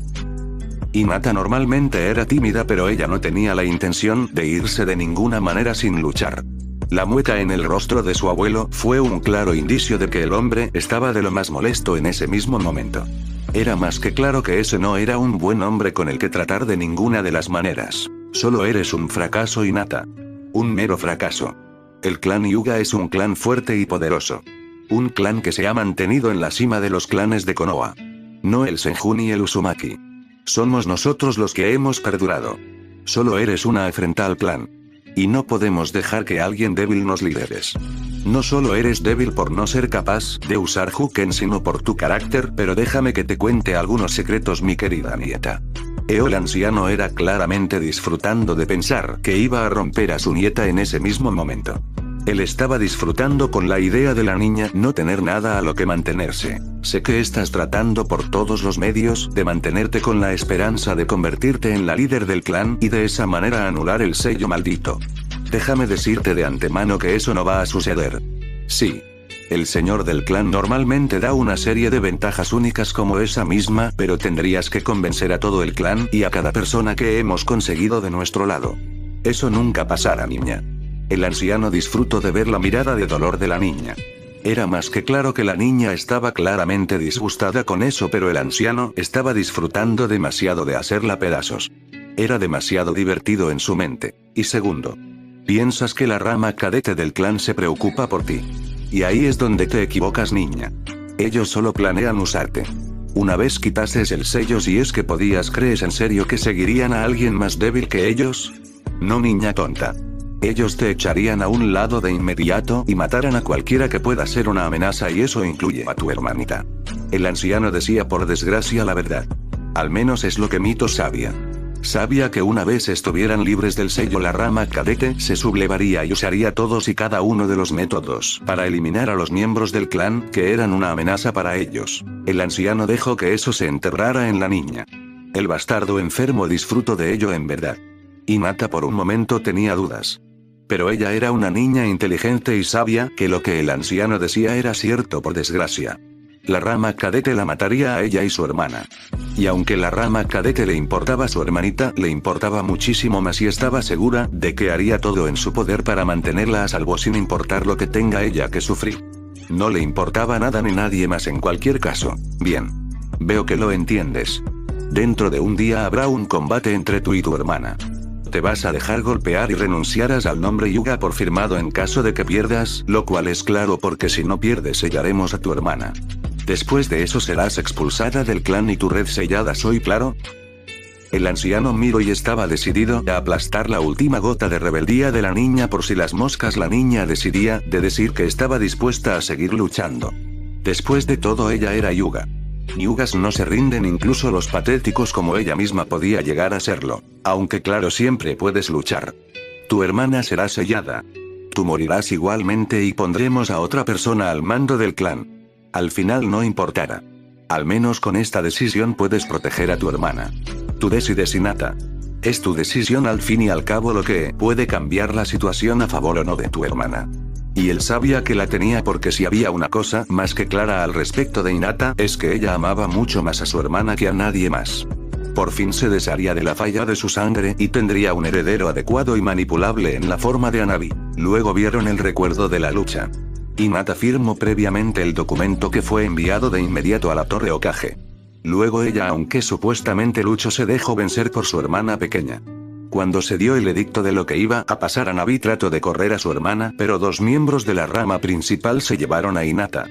Hinata normalmente era tímida, pero ella no tenía la intención de irse de ninguna manera sin luchar. La mueca en el rostro de su abuelo fue un claro indicio de que el hombre estaba de lo más molesto en ese mismo momento. Era más que claro que ese no era un buen hombre con el que tratar de ninguna de las maneras. Solo eres un fracaso, Hinata. Un mero fracaso. El clan Hyuga es un clan fuerte y poderoso. Un clan que se ha mantenido en la cima de los clanes de Konoha. No el Senju ni el Uzumaki. Somos nosotros los que hemos perdurado. Solo eres una afrenta al clan. Y no podemos dejar que alguien débil nos lideres. No solo eres débil por no ser capaz de usar Juken, sino por tu carácter, pero déjame que te cuente algunos secretos, mi querida nieta. El anciano era claramente disfrutando de pensar que iba a romper a su nieta en ese mismo momento. Él estaba disfrutando con la idea de la niña no tener nada a lo que mantenerse. Sé que estás tratando por todos los medios de mantenerte con la esperanza de convertirte en la líder del clan y de esa manera anular el sello maldito. Déjame decirte de antemano que eso no va a suceder. Sí. El señor del clan normalmente da una serie de ventajas únicas como esa misma, pero tendrías que convencer a todo el clan y a cada persona que hemos conseguido de nuestro lado. Eso nunca pasará, niña. El anciano disfrutó de ver la mirada de dolor de la niña. Era más que claro que la niña estaba claramente disgustada con eso, pero el anciano estaba disfrutando demasiado de hacerla pedazos. Era demasiado divertido en su mente. Y segundo, piensas que la rama cadete del clan se preocupa por ti. Y ahí es donde te equivocas, niña. Ellos solo planean usarte. Una vez quitases el sello, si es que podías, ¿crees en serio que seguirían a alguien más débil que ellos? No, niña tonta. Ellos te echarían a un lado de inmediato y mataran a cualquiera que pueda ser una amenaza, y eso incluye a tu hermanita. El anciano decía por desgracia la verdad. Al menos es lo que Mito sabía. Sabía que una vez estuvieran libres del sello, la rama cadete se sublevaría y usaría todos y cada uno de los métodos para eliminar a los miembros del clan que eran una amenaza para ellos. El anciano dejó que eso se enterrara en la niña. El bastardo enfermo disfrutó de ello en verdad. Hinata por un momento tenía dudas. Pero ella era una niña inteligente y sabía que lo que el anciano decía era cierto por desgracia. La rama cadete la mataría a ella y su hermana. Y aunque la rama cadete le importaba a su hermanita, le importaba muchísimo más y estaba segura de que haría todo en su poder para mantenerla a salvo sin importar lo que tenga ella que sufrir. No le importaba nada ni nadie más en cualquier caso. Bien. Veo que lo entiendes. Dentro de un día habrá un combate entre tú y tu hermana. Te vas a dejar golpear y renunciarás al nombre Hyuga por firmado en caso de que pierdas, lo cual es claro porque si no pierdes sellaremos a tu hermana. Después de eso serás expulsada del clan y tu red sellada, ¿soy claro? El anciano miró y estaba decidido a aplastar la última gota de rebeldía de la niña por si las moscas. La niña decidía de decir que estaba dispuesta a seguir luchando. Después de todo, ella era Hyuga. Hyugas no se rinden, incluso los patéticos como ella misma podía llegar a serlo. Aunque claro, siempre puedes luchar. Tu hermana será sellada. Tú morirás igualmente y pondremos a otra persona al mando del clan. Al final no importará. Al menos con esta decisión puedes proteger a tu hermana. Tú decides, Hinata. Es tu decisión al fin y al cabo lo que puede cambiar la situación a favor o no de tu hermana. Y él sabía que la tenía, porque si había una cosa más que clara al respecto de Hinata, es que ella amaba mucho más a su hermana que a nadie más. Por fin se desharía de la falla de su sangre y tendría un heredero adecuado y manipulable en la forma de Hanabi. Luego vieron el recuerdo de la lucha. Hinata firmó previamente el documento que fue enviado de inmediato a la Torre Hokage. Luego ella, aunque supuestamente luchó, se dejó vencer por su hermana pequeña. Cuando se dio el edicto de lo que iba a pasar, Hanabi trató de correr a su hermana, pero dos miembros de la rama principal se llevaron a Hinata.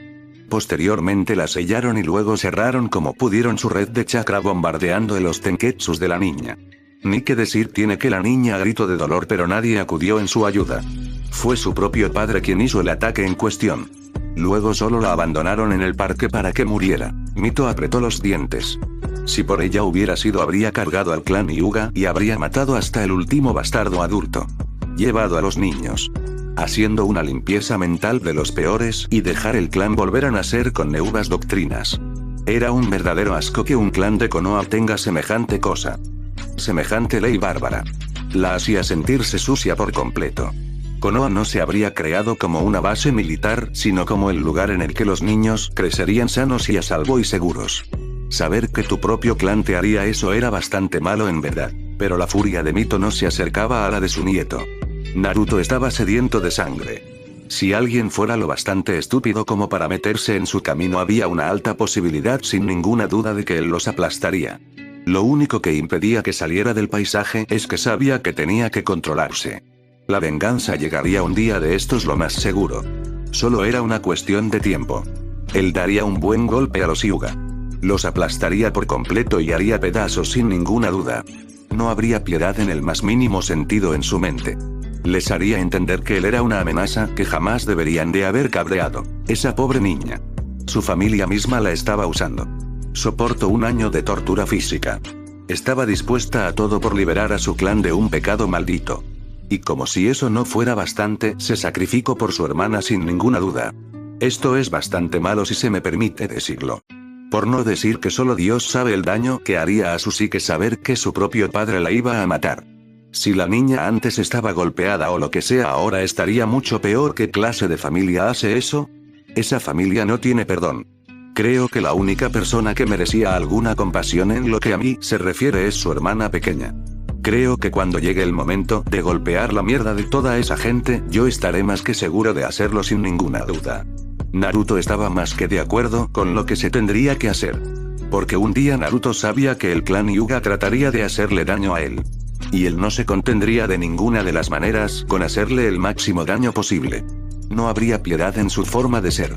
Posteriormente la sellaron y luego cerraron como pudieron su red de chakra, bombardeando los tenketsus de la niña. Ni que decir tiene que la niña gritó de dolor, pero nadie acudió en su ayuda. Fue su propio padre quien hizo el ataque en cuestión. Luego solo la abandonaron en el parque para que muriera. Mito apretó los dientes. Si por ella hubiera sido, habría cargado al clan Hyuga y habría matado hasta el último bastardo adulto. Llevado a los niños. Haciendo una limpieza mental de los peores y dejar el clan volver a nacer con nuevas doctrinas. Era un verdadero asco que un clan de Konoha tenga semejante cosa. Semejante ley bárbara. La hacía sentirse sucia por completo. Konoha no se habría creado como una base militar, sino como el lugar en el que los niños crecerían sanos y a salvo y seguros. Saber que tu propio clan te haría eso era bastante malo en verdad, pero la furia de Mito no se acercaba a la de su nieto. Naruto estaba sediento de sangre. Si alguien fuera lo bastante estúpido como para meterse en su camino, había una alta posibilidad sin ninguna duda de que él los aplastaría. Lo único que impedía que saliera del paisaje es que sabía que tenía que controlarse. La venganza llegaría un día de estos, lo más seguro. Solo era una cuestión de tiempo. Él daría un buen golpe a los Hyuga. Los aplastaría por completo y haría pedazos sin ninguna duda. No habría piedad en el más mínimo sentido en su mente. Les haría entender que él era una amenaza que jamás deberían de haber cabreado. Esa pobre niña. Su familia misma la estaba usando. Soportó un año de tortura física. Estaba dispuesta a todo por liberar a su clan de un pecado maldito. Y como si eso no fuera bastante, se sacrificó por su hermana sin ninguna duda. Esto es bastante malo si se me permite decirlo. Por no decir que solo Dios sabe el daño que haría a su psique saber que su propio padre la iba a matar. Si la niña antes estaba golpeada o lo que sea, ahora estaría mucho peor. ¿Qué clase de familia hace eso? Esa familia no tiene perdón. Creo que la única persona que merecía alguna compasión en lo que a mí se refiere es su hermana pequeña. Creo que cuando llegue el momento de golpear la mierda de toda esa gente, yo estaré más que seguro de hacerlo sin ninguna duda. Naruto estaba más que de acuerdo con lo que se tendría que hacer. Porque un día Naruto sabía que el clan Hyuga trataría de hacerle daño a él. Y él no se contendría de ninguna de las maneras con hacerle el máximo daño posible. No habría piedad en su forma de ser.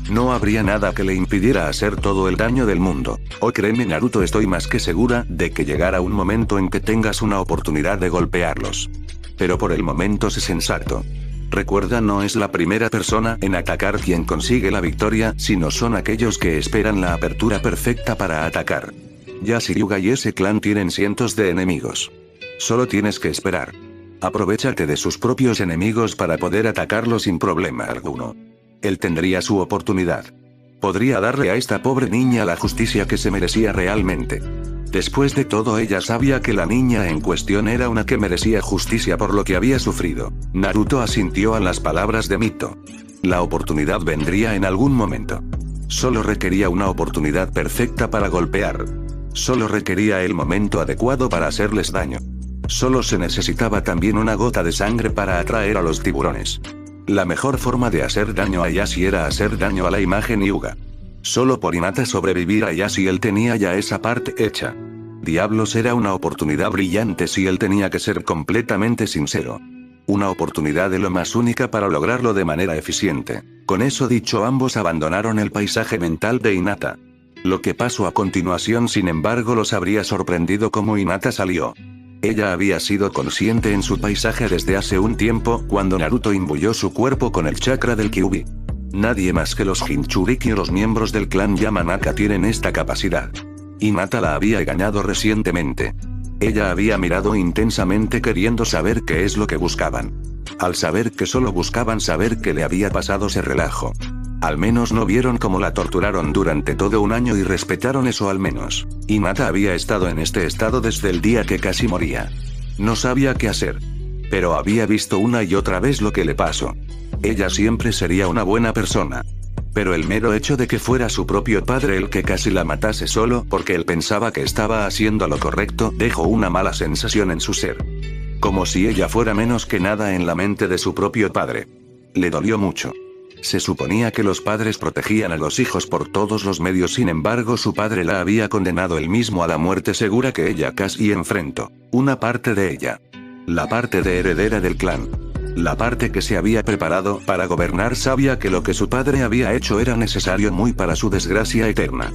No habría nada que le impidiera hacer todo el daño del mundo. Oh, créeme Naruto, estoy más que segura de que llegará un momento en que tengas una oportunidad de golpearlos. Pero por el momento sé sensato. Recuerda, no es la primera persona en atacar quien consigue la victoria, sino son aquellos que esperan la apertura perfecta para atacar. Yashiryu Hyuga y ese clan tienen cientos de enemigos. Solo tienes que esperar. Aprovechate de sus propios enemigos para poder atacarlos sin problema alguno. Él tendría su oportunidad. Podría darle a esta pobre niña la justicia que se merecía realmente. Después de todo, ella sabía que la niña en cuestión era una que merecía justicia por lo que había sufrido. Naruto asintió a las palabras de Mito. La oportunidad vendría en algún momento. Solo requería una oportunidad perfecta para golpear. Solo requería el momento adecuado para hacerles daño. Solo se necesitaba también una gota de sangre para atraer a los tiburones. La mejor forma de hacer daño a Yashi era hacer daño a la imagen Hyuga. Solo por Hinata sobrevivir a Yashi, él tenía ya esa parte hecha. Diablos, era una oportunidad brillante si él tenía que ser completamente sincero. Una oportunidad de lo más única para lograrlo de manera eficiente. Con eso dicho, ambos abandonaron el paisaje mental de Hinata. Lo que pasó a continuación, sin embargo, los habría sorprendido como Hinata salió. Ella había sido consciente en su paisaje desde hace un tiempo, cuando Naruto imbuyó su cuerpo con el chakra del Kyuubi. Nadie más que los Jinchuriki o los miembros del clan Yamanaka tienen esta capacidad. Hinata la había engañado recientemente. Ella había mirado intensamente queriendo saber qué es lo que buscaban. Al saber que solo buscaban saber qué le había pasado, se relajó. Al menos no vieron cómo la torturaron durante todo un año y respetaron eso al menos. Hinata había estado en este estado desde el día que casi moría. No sabía qué hacer. Pero había visto una y otra vez lo que le pasó. Ella siempre sería una buena persona. Pero el mero hecho de que fuera su propio padre el que casi la matase solo porque él pensaba que estaba haciendo lo correcto, dejó una mala sensación en su ser. Como si ella fuera menos que nada en la mente de su propio padre. Le dolió mucho. Se suponía que los padres protegían a los hijos por todos los medios, sin embargo su padre la había condenado él mismo a la muerte segura que ella casi enfrentó. Una parte de ella. La parte de heredera del clan. La parte que se había preparado para gobernar sabía que lo que su padre había hecho era necesario muy para su desgracia eterna.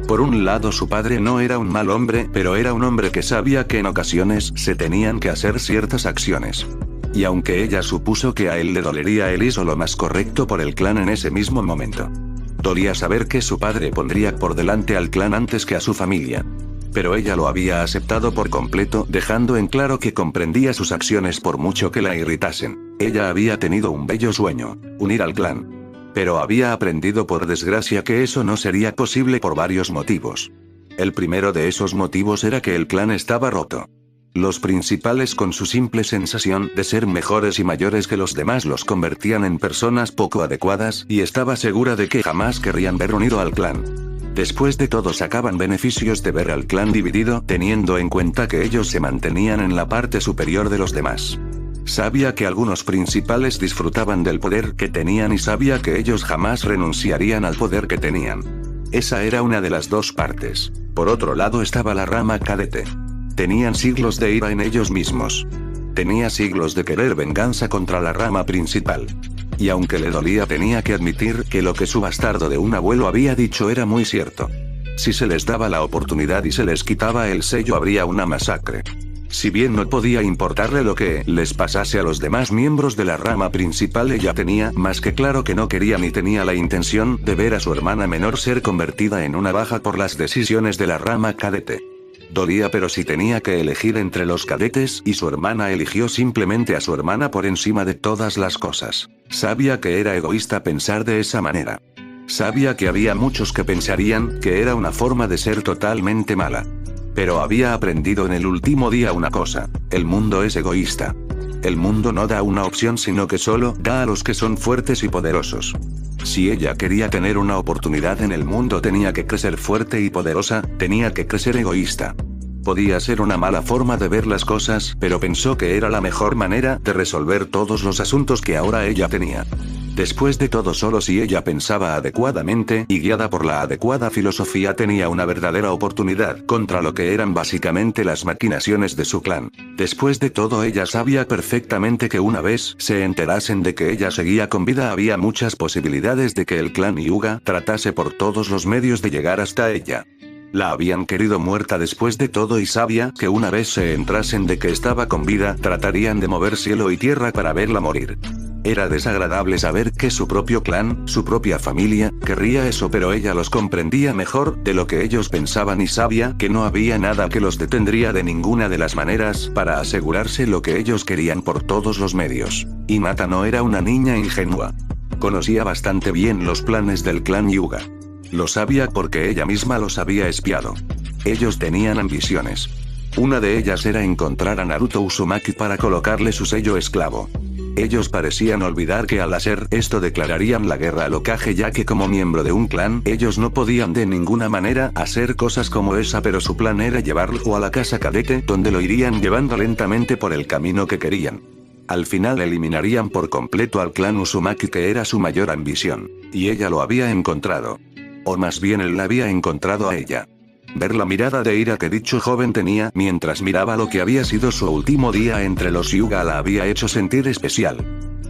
Por un lado, su padre no era un mal hombre, pero era un hombre que sabía que en ocasiones se tenían que hacer ciertas acciones. Y aunque ella supuso que a él le dolería, él hizo lo más correcto por el clan en ese mismo momento. Dolía saber que su padre pondría por delante al clan antes que a su familia. Pero ella lo había aceptado por completo, dejando en claro que comprendía sus acciones por mucho que la irritasen. Ella había tenido un bello sueño: unir al clan. Pero había aprendido por desgracia que eso no sería posible por varios motivos. El primero de esos motivos era que el clan estaba roto. Los principales, con su simple sensación de ser mejores y mayores que los demás, los convertían en personas poco adecuadas, y estaba segura de que jamás querrían ver unido al clan. Después de todo, sacaban beneficios de ver al clan dividido, teniendo en cuenta que ellos se mantenían en la parte superior de los demás. Sabía que algunos principales disfrutaban del poder que tenían y sabía que ellos jamás renunciarían al poder que tenían. Esa era una de las dos partes. Por otro lado estaba la rama cadete. Tenían siglos de ira en ellos mismos. Tenía siglos de querer venganza contra la rama principal. Y aunque le dolía, tenía que admitir que lo que su bastardo de un abuelo había dicho era muy cierto. Si se les daba la oportunidad y se les quitaba el sello, habría una masacre. Si bien no podía importarle lo que les pasase a los demás miembros de la rama principal, ella tenía más que claro que no quería ni tenía la intención de ver a su hermana menor ser convertida en una baja por las decisiones de la rama cadete. Dolía, pero si tenía que elegir entre los cadetes y su hermana, eligió simplemente a su hermana por encima de todas las cosas. Sabía que era egoísta pensar de esa manera. Sabía que había muchos que pensarían que era una forma de ser totalmente mala. Pero había aprendido en el último día una cosa: el mundo es egoísta. El mundo no da una opción, sino que solo da a los que son fuertes y poderosos. Si ella quería tener una oportunidad en el mundo, tenía que crecer fuerte y poderosa, tenía que crecer egoísta. Podía ser una mala forma de ver las cosas, pero pensó que era la mejor manera de resolver todos los asuntos que ahora ella tenía. Después de todo, solo si ella pensaba adecuadamente y guiada por la adecuada filosofía, tenía una verdadera oportunidad contra lo que eran básicamente las maquinaciones de su clan. Después de todo, ella sabía perfectamente que una vez se enterasen de que ella seguía con vida, había muchas posibilidades de que el clan Hyuga tratase por todos los medios de llegar hasta ella. La habían querido muerta después de todo, y sabía que una vez se entrasen de que estaba con vida, tratarían de mover cielo y tierra para verla morir. Era desagradable saber que su propio clan, su propia familia, querría eso, pero ella los comprendía mejor de lo que ellos pensaban y sabía que no había nada que los detendría de ninguna de las maneras para asegurarse lo que ellos querían por todos los medios. Hinata no era una niña ingenua. Conocía bastante bien los planes del clan Hyuga. Lo sabía porque ella misma los había espiado. Ellos tenían ambiciones. Una de ellas era encontrar a Naruto Uzumaki para colocarle su sello esclavo. Ellos parecían olvidar que al hacer esto declararían la guerra al Hokage, ya que como miembro de un clan, ellos no podían de ninguna manera hacer cosas como esa, pero su plan era llevarlo a la casa cadete, donde lo irían llevando lentamente por el camino que querían. Al final eliminarían por completo al clan Uzumaki, que era su mayor ambición. Y ella lo había encontrado. O más bien él la había encontrado a ella. Ver la mirada de ira que dicho joven tenía mientras miraba lo que había sido su último día entre los Hyuga la había hecho sentir especial.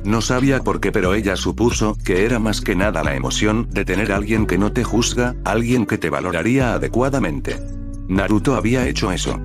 No sabía por qué, pero ella supuso que era más que nada la emoción de tener a alguien que no te juzga, alguien que te valoraría adecuadamente. Naruto había hecho eso.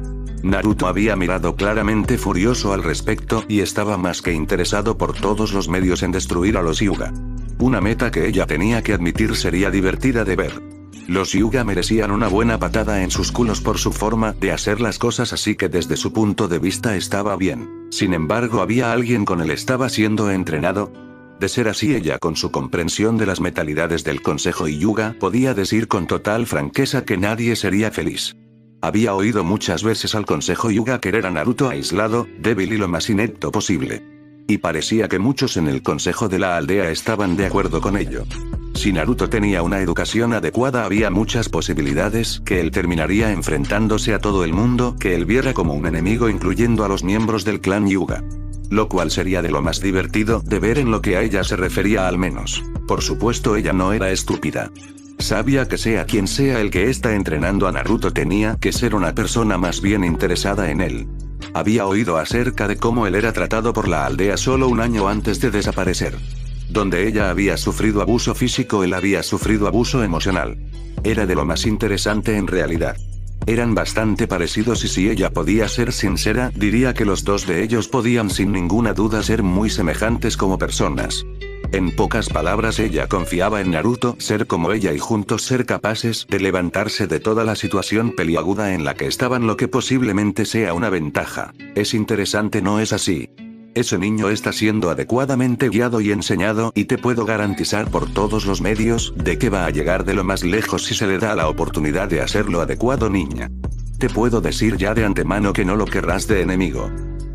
Naruto había mirado claramente furioso al respecto, y estaba más que interesado por todos los medios en destruir a los Hyuga. Una meta que ella tenía que admitir sería divertida de ver. Los Hyuga merecían una buena patada en sus culos por su forma de hacer las cosas, así que desde su punto de vista estaba bien. Sin embargo, había alguien con él estaba siendo entrenado. De ser así, ella, con su comprensión de las mentalidades del Consejo Hyuga, podía decir con total franqueza que nadie sería feliz. Había oído muchas veces al Consejo Hyuga querer a Naruto aislado, débil y lo más inepto posible. Y parecía que muchos en el consejo de la aldea estaban de acuerdo con ello. Si Naruto tenía una educación adecuada, había muchas posibilidades que él terminaría enfrentándose a todo el mundo que él viera como un enemigo, incluyendo a los miembros del clan Hyuga. Lo cual sería de lo más divertido de ver en lo que a ella se refería, al menos. Por supuesto, ella no era estúpida. Sabía que sea quien sea el que está entrenando a Naruto, tenía que ser una persona más bien interesada en él. Había oído acerca de cómo él era tratado por la aldea solo un año antes de desaparecer. Donde ella había sufrido abuso físico, él había sufrido abuso emocional. Era de lo más interesante en realidad. Eran bastante parecidos, y si ella podía ser sincera, diría que los dos de ellos podían sin ninguna duda ser muy semejantes como personas. En pocas palabras, ella confiaba en Naruto ser como ella y juntos ser capaces de levantarse de toda la situación peliaguda en la que estaban, lo que posiblemente sea una ventaja. Es interesante, ¿no es así? Ese niño está siendo adecuadamente guiado y enseñado y te puedo garantizar por todos los medios de que va a llegar de lo más lejos si se le da la oportunidad de hacerlo adecuado, niña. Te puedo decir ya de antemano que no lo querrás de enemigo.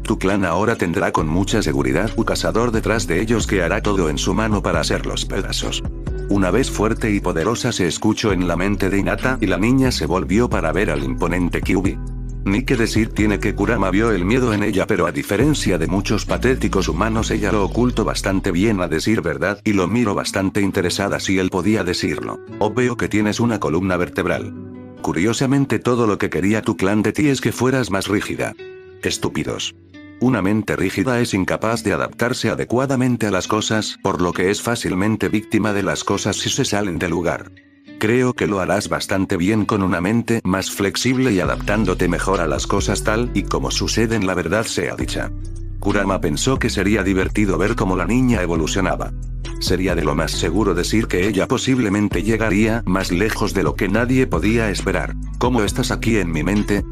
Tu clan ahora tendrá con mucha seguridad un cazador detrás de ellos que hará todo en su mano para hacerlos pedazos. Una vez fuerte y poderosa se escuchó en la mente de Hinata y la niña se volvió para ver al imponente Kyuubi. Ni que decir tiene que Kurama vio el miedo en ella, pero a diferencia de muchos patéticos humanos ella lo ocultó bastante bien, a decir verdad, y lo miró bastante interesada si él podía decirlo. Oh, veo que tienes una columna vertebral. Curiosamente todo lo que quería tu clan de ti es que fueras más rígida. Estúpidos. Una mente rígida es incapaz de adaptarse adecuadamente a las cosas, por lo que es fácilmente víctima de las cosas si se salen del lugar. Creo que lo harás bastante bien con una mente más flexible y adaptándote mejor a las cosas tal y como suceden, la verdad sea dicha. Kurama pensó que sería divertido ver cómo la niña evolucionaba. Sería de lo más seguro decir que ella posiblemente llegaría más lejos de lo que nadie podía esperar. ¿Cómo estás aquí en mi mente?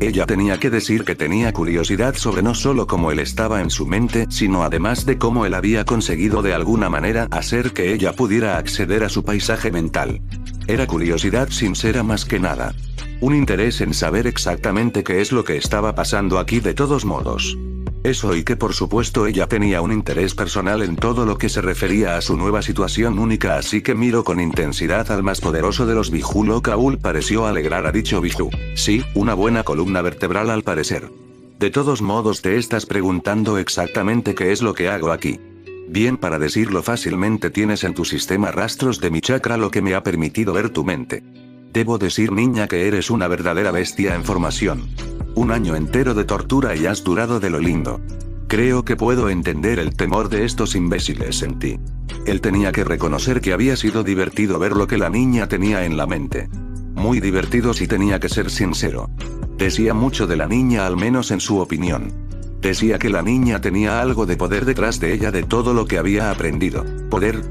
Ella tenía que decir que tenía curiosidad sobre no solo cómo él estaba en su mente, sino además de cómo él había conseguido de alguna manera hacer que ella pudiera acceder a su paisaje mental. Era curiosidad sincera más que nada. Un interés en saber exactamente qué es lo que estaba pasando aquí de todos modos. Eso, y que por supuesto ella tenía un interés personal en todo lo que se refería a su nueva situación única, así que miró con intensidad al más poderoso de los Biju. Lo cual pareció alegrar a dicho Biju. Sí, una buena columna vertebral al parecer. De todos modos te estás preguntando exactamente qué es lo que hago aquí. Bien, para decirlo fácilmente, tienes en tu sistema rastros de mi chakra, lo que me ha permitido ver tu mente. Debo decir, niña, que eres una verdadera bestia en formación. Un año entero de tortura y has durado de lo lindo. Creo que puedo entender el temor de estos imbéciles en ti. Él tenía que reconocer que había sido divertido ver lo que la niña tenía en la mente. Muy divertido si tenía que ser sincero. Decía mucho de la niña, al menos en su opinión. Decía que la niña tenía algo de poder detrás de ella, de todo lo que había aprendido. ¿Poder?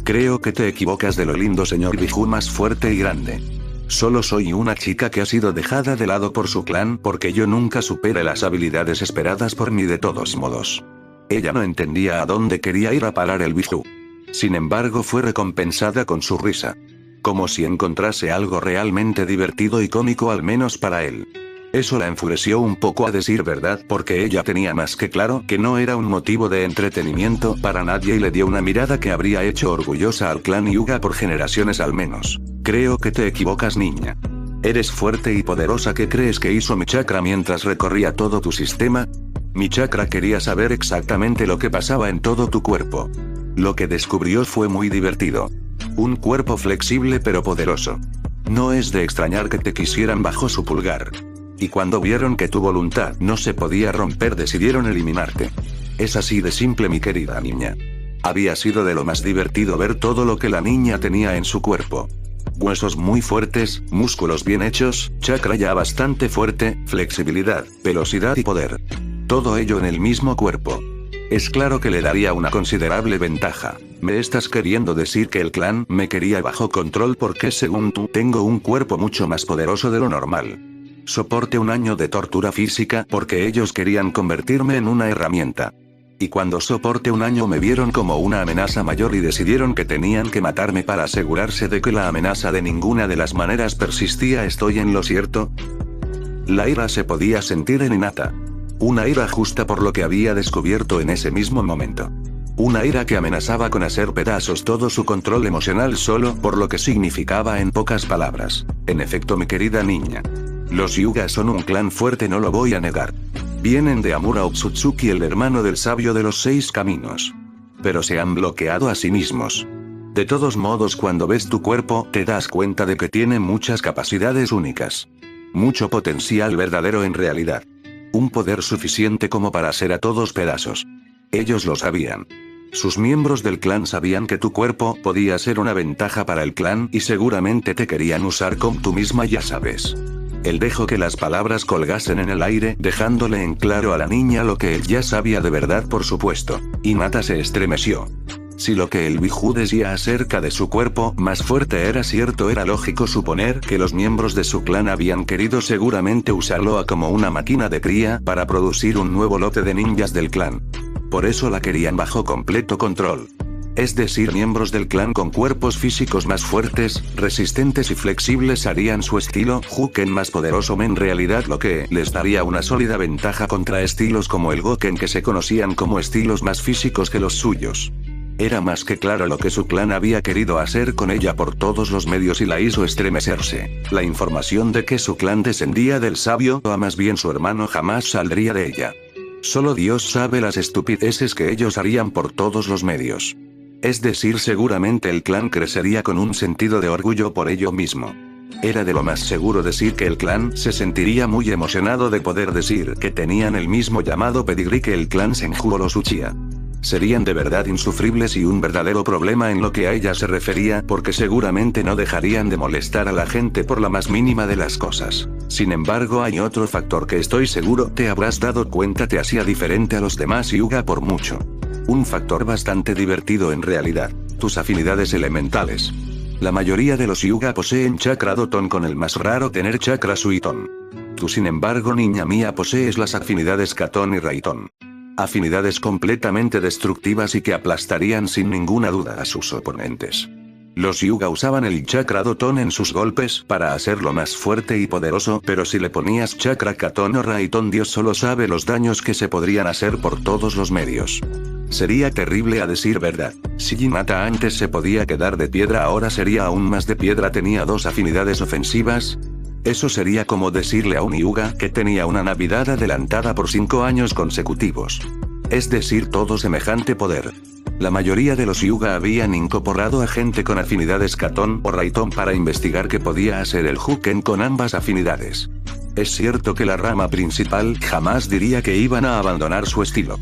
Creo que te equivocas de lo lindo, señor Biju más fuerte y grande. Solo soy una chica que ha sido dejada de lado por su clan porque yo nunca supere las habilidades esperadas por mí de todos modos. Ella no entendía a dónde quería ir a parar el Biju. Sin embargo, fue recompensada con su risa. Como si encontrase algo realmente divertido y cómico, al menos para él. Eso la enfureció un poco, a decir verdad, porque ella tenía más que claro que no era un motivo de entretenimiento para nadie, y le dio una mirada que habría hecho orgullosa al clan Hyuga por generaciones al menos. Creo que te equivocas, niña. Eres fuerte y poderosa. ¿Qué crees que hizo mi chakra mientras recorría todo tu sistema? Mi chakra quería saber exactamente lo que pasaba en todo tu cuerpo. Lo que descubrió fue muy divertido. Un cuerpo flexible pero poderoso. No es de extrañar que te quisieran bajo su pulgar. Y cuando vieron que tu voluntad no se podía romper, decidieron eliminarte. Es así de simple, mi querida niña. Había sido de lo más divertido ver todo lo que la niña tenía en su cuerpo. Huesos muy fuertes, músculos bien hechos, chakra ya bastante fuerte, flexibilidad, velocidad y poder. Todo ello en el mismo cuerpo. Es claro que le daría una considerable ventaja. ¿Me estás queriendo decir que el clan me quería bajo control porque, según tú, tengo un cuerpo mucho más poderoso de lo normal? Soporté un año de tortura física porque ellos querían convertirme en una herramienta. Y cuando soporté un año me vieron como una amenaza mayor y decidieron que tenían que matarme para asegurarse de que la amenaza de ninguna de las maneras persistía. ¿Estoy en lo cierto? La ira se podía sentir en Hinata. Una ira justa por lo que había descubierto en ese mismo momento. Una ira que amenazaba con hacer pedazos todo su control emocional solo por lo que significaba, en pocas palabras. En efecto, mi querida niña. Los Hyuga son un clan fuerte, no lo voy a negar. Vienen de Amura Otsutsuki, el hermano del sabio de los 6 caminos. Pero se han bloqueado a sí mismos. De todos modos, cuando ves tu cuerpo, te das cuenta de que tiene muchas capacidades únicas. Mucho potencial verdadero en realidad. Un poder suficiente como para hacer a todos pedazos. Ellos lo sabían. Sus miembros del clan sabían que tu cuerpo podía ser una ventaja para el clan y seguramente te querían usar como tú misma, ya sabes. Él dejó que las palabras colgasen en el aire, dejándole en claro a la niña lo que él ya sabía de verdad, por supuesto. Hinata se estremeció. Si lo que el Biju decía acerca de su cuerpo más fuerte era cierto, era lógico suponer que los miembros de su clan habían querido seguramente usarlo como una máquina de cría para producir un nuevo lote de ninjas del clan. Por eso la querían bajo completo control. Es decir, miembros del clan con cuerpos físicos más fuertes, resistentes y flexibles harían su estilo Huken más poderoso, en realidad lo que les daría una sólida ventaja contra estilos como el Goken, que se conocían como estilos más físicos que los suyos. Era más que claro lo que su clan había querido hacer con ella por todos los medios y la hizo estremecerse. La información de que su clan descendía del sabio, o más bien su hermano, jamás saldría de ella. Solo Dios sabe las estupideces que ellos harían por todos los medios. Es decir, seguramente el clan crecería con un sentido de orgullo por ello mismo. Era de lo más seguro decir que el clan se sentiría muy emocionado de poder decir que tenían el mismo llamado pedigrí que el clan Senju o los Uchiha. Serían de verdad insufribles y un verdadero problema en lo que a ella se refería, porque seguramente no dejarían de molestar a la gente por la más mínima de las cosas. Sin embargo, hay otro factor que estoy seguro te habrás dado cuenta te hacía diferente a los demás Hyuga por mucho. Un factor bastante divertido en realidad: tus afinidades elementales. La mayoría de los Hyuga poseen chakra Doton, con el más raro tener chakra Suiton. Tú, sin embargo, niña mía, posees las afinidades Katon y Raiton. Afinidades completamente destructivas y que aplastarían sin ninguna duda a sus oponentes. Los Hyuga usaban el chakra Doton en sus golpes para hacerlo más fuerte y poderoso, pero si le ponías chakra Katon o Raiton, Dios solo sabe los daños que se podrían hacer por todos los medios. Sería terrible, a decir verdad. Si Hinata antes se podía quedar de piedra, ahora sería aún más de piedra. Tenía dos afinidades ofensivas. Eso sería como decirle a un Hyuga que tenía una Navidad adelantada por 5 años consecutivos. Es decir, todo semejante poder. La mayoría de los Hyuga habían incorporado a gente con afinidades Katon o Raiton para investigar qué podía hacer el Huken con ambas afinidades. Es cierto que la rama principal jamás diría que iban a abandonar su estilo.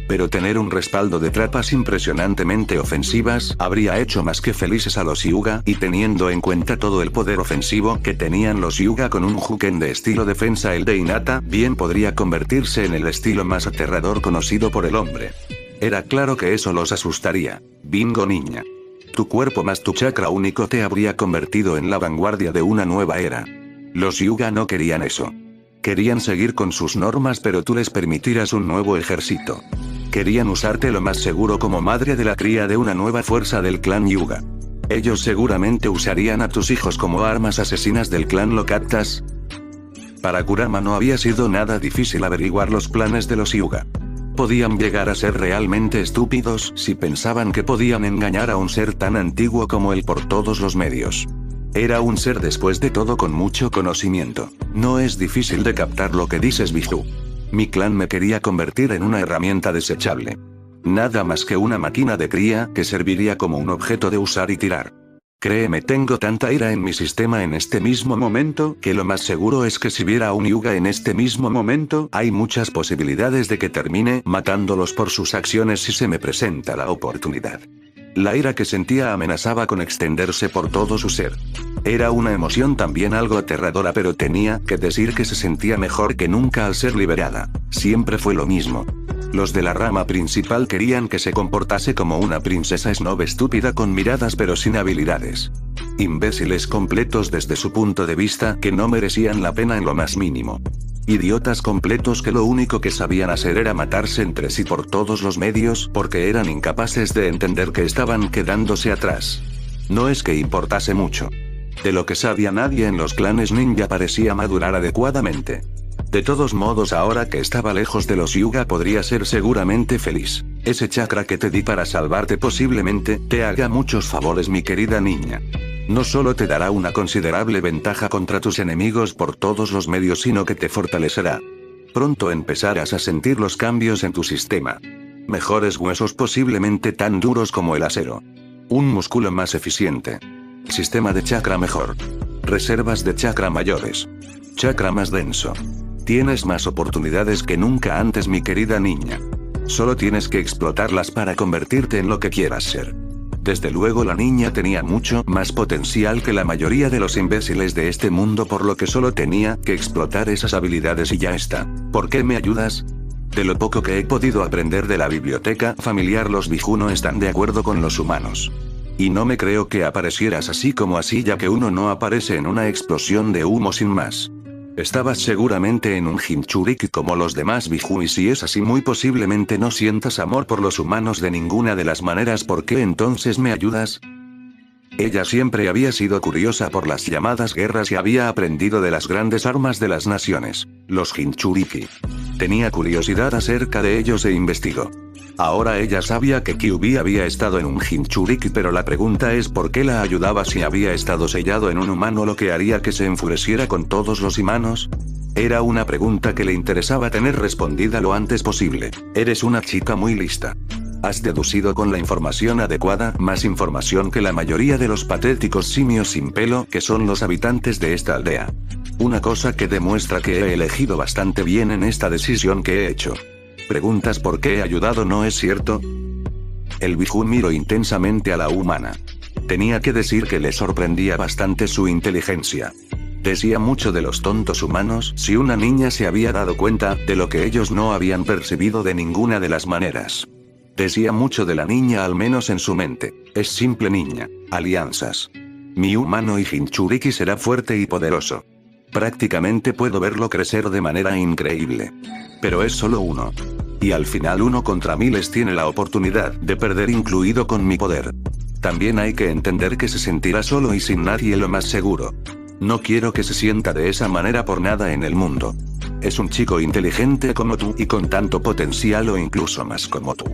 Pero tener un respaldo de tropas impresionantemente ofensivas habría hecho más que felices a los Hyuga, y teniendo en cuenta todo el poder ofensivo que tenían los Hyuga con un Huken de estilo defensa, el de Hinata bien podría convertirse en el estilo más aterrador conocido por el hombre. Era claro que eso los asustaría. Bingo, niña. Tu cuerpo más tu chakra único te habría convertido en la vanguardia de una nueva era. Los Hyuga no querían eso. Querían seguir con sus normas, pero tú les permitirás un nuevo ejército. Querían usarte lo más seguro como madre de la cría de una nueva fuerza del clan Hyuga. Ellos seguramente usarían a tus hijos como armas asesinas del clan, ¿lo captas? Para Kurama no había sido nada difícil averiguar los planes de los Hyuga. Podían llegar a ser realmente estúpidos si pensaban que podían engañar a un ser tan antiguo como él por todos los medios. Era un ser, después de todo, con mucho conocimiento. No es difícil de captar lo que dices, Biju. Mi clan me quería convertir en una herramienta desechable. Nada más que una máquina de cría que serviría como un objeto de usar y tirar. Créeme, tengo tanta ira en mi sistema en este mismo momento, que lo más seguro es que si viera a un Hyuga en este mismo momento, hay muchas posibilidades de que termine matándolos por sus acciones si se me presenta la oportunidad. La ira que sentía amenazaba con extenderse por todo su ser. Era una emoción también algo aterradora, pero tenía que decir que se sentía mejor que nunca al ser liberada. Siempre fue lo mismo. Los de la rama principal querían que se comportase como una princesa snob estúpida con miradas pero sin habilidades. Imbéciles completos desde su punto de vista, que no merecían la pena en lo más mínimo. Idiotas completos que lo único que sabían hacer era matarse entre sí por todos los medios, porque eran incapaces de entender que estaban quedándose atrás. No es que importase mucho. De lo que sabía nadie en los clanes ninja parecía madurar adecuadamente. De todos modos, ahora que estaba lejos de los Hyuga podría ser seguramente feliz. Ese chakra que te di para salvarte posiblemente te haga muchos favores, mi querida niña. No solo te dará una considerable ventaja contra tus enemigos por todos los medios, sino que te fortalecerá. Pronto empezarás a sentir los cambios en tu sistema. Mejores huesos, posiblemente tan duros como el acero. Un músculo más eficiente. Sistema de chakra mejor. Reservas de chakra mayores. Chakra más denso. Tienes más oportunidades que nunca antes, mi querida niña. Solo tienes que explotarlas para convertirte en lo que quieras ser. Desde luego, la niña tenía mucho más potencial que la mayoría de los imbéciles de este mundo, por lo que solo tenía que explotar esas habilidades y ya está. ¿Por qué me ayudas? De lo poco que he podido aprender de la biblioteca familiar, los Biju no están de acuerdo con los humanos. Y no me creo que aparecieras así como así, ya que uno no aparece en una explosión de humo sin más. Estabas seguramente en un Jinchuriki como los demás Biju, y si es así muy posiblemente no sientas amor por los humanos de ninguna de las maneras. ¿Por qué entonces me ayudas? Ella siempre había sido curiosa por las llamadas guerras y había aprendido de las grandes armas de las naciones, los Jinchuriki. Tenía curiosidad acerca de ellos e investigó. Ahora ella sabía que Kyuubi había estado en un Jinchuriki, pero la pregunta es por qué la ayudaba si había estado sellado en un humano, lo que haría que se enfureciera con todos los humanos. Era una pregunta que le interesaba tener respondida lo antes posible. Eres una chica muy lista. Has deducido con la información adecuada más información que la mayoría de los patéticos simios sin pelo que son los habitantes de esta aldea. Una cosa que demuestra que he elegido bastante bien en esta decisión que he hecho. ¿Preguntas por qué he ayudado, no es cierto? El Biju miró intensamente a la humana. Tenía que decir que le sorprendía bastante su inteligencia. Decía mucho de los tontos humanos si una niña se había dado cuenta de lo que ellos no habían percibido de ninguna de las maneras. Decía mucho de la niña, al menos en su mente. Es simple niña. Alianzas. Mi humano y Jinchuriki será fuerte y poderoso. Prácticamente puedo verlo crecer de manera increíble. Pero es solo uno. Y al final 1 contra miles tiene la oportunidad de perder, incluido con mi poder. También hay que entender que se sentirá solo y sin nadie, lo más seguro. No quiero que se sienta de esa manera por nada en el mundo. Es un chico inteligente como tú y con tanto potencial o incluso más como tú.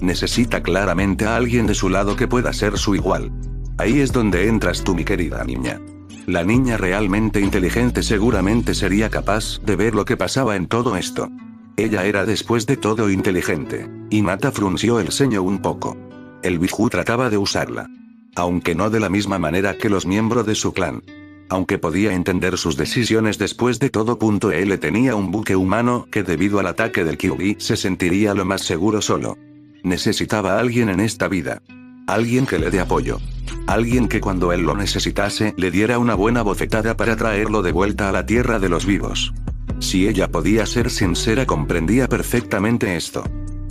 Necesita claramente a alguien de su lado que pueda ser su igual. Ahí es donde entras tú, mi querida niña. La niña realmente inteligente seguramente sería capaz de ver lo que pasaba en todo esto. Ella era después de todo inteligente. Hinata frunció el ceño un poco. El Biju trataba de usarla. Aunque no de la misma manera que los miembros de su clan. Aunque podía entender sus decisiones después de todo. Él tenía un buque humano que debido al ataque del Kyuubi se sentiría lo más seguro solo. Necesitaba a alguien en esta vida. Alguien que le dé apoyo. Alguien que cuando él lo necesitase le diera una buena bofetada para traerlo de vuelta a la tierra de los vivos. Si ella podía ser sincera, comprendía perfectamente esto.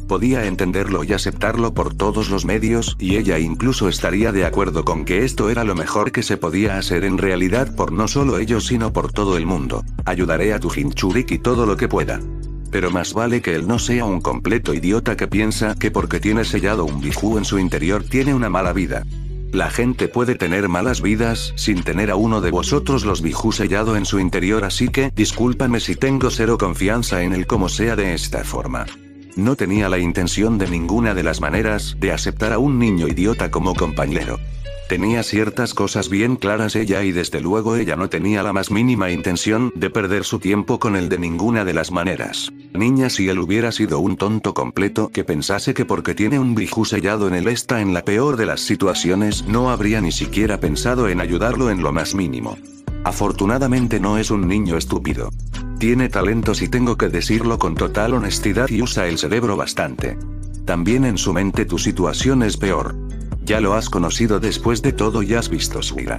Podía entenderlo y aceptarlo por todos los medios, y ella incluso estaría de acuerdo con que esto era lo mejor que se podía hacer en realidad por no solo ellos sino por todo el mundo. Ayudaré a tu Jinchuriki todo lo que pueda. Pero más vale que él no sea un completo idiota que piensa que porque tiene sellado un Biju en su interior tiene una mala vida. La gente puede tener malas vidas sin tener a uno de vosotros los Biju sellado en su interior, así que discúlpame si tengo cero confianza en él como sea de esta forma. No tenía la intención de ninguna de las maneras de aceptar a un niño idiota como compañero. Tenía ciertas cosas bien claras ella, y desde luego ella no tenía la más mínima intención de perder su tiempo con él de ninguna de las maneras. Niña, si él hubiera sido un tonto completo que pensase que porque tiene un Biju sellado en él está en la peor de las situaciones, no habría ni siquiera pensado en ayudarlo en lo más mínimo. Afortunadamente no es un niño estúpido. Tiene talentos y tengo que decirlo con total honestidad, y usa el cerebro bastante. También en su mente tu situación es peor. Ya lo has conocido después de todo y has visto su ira.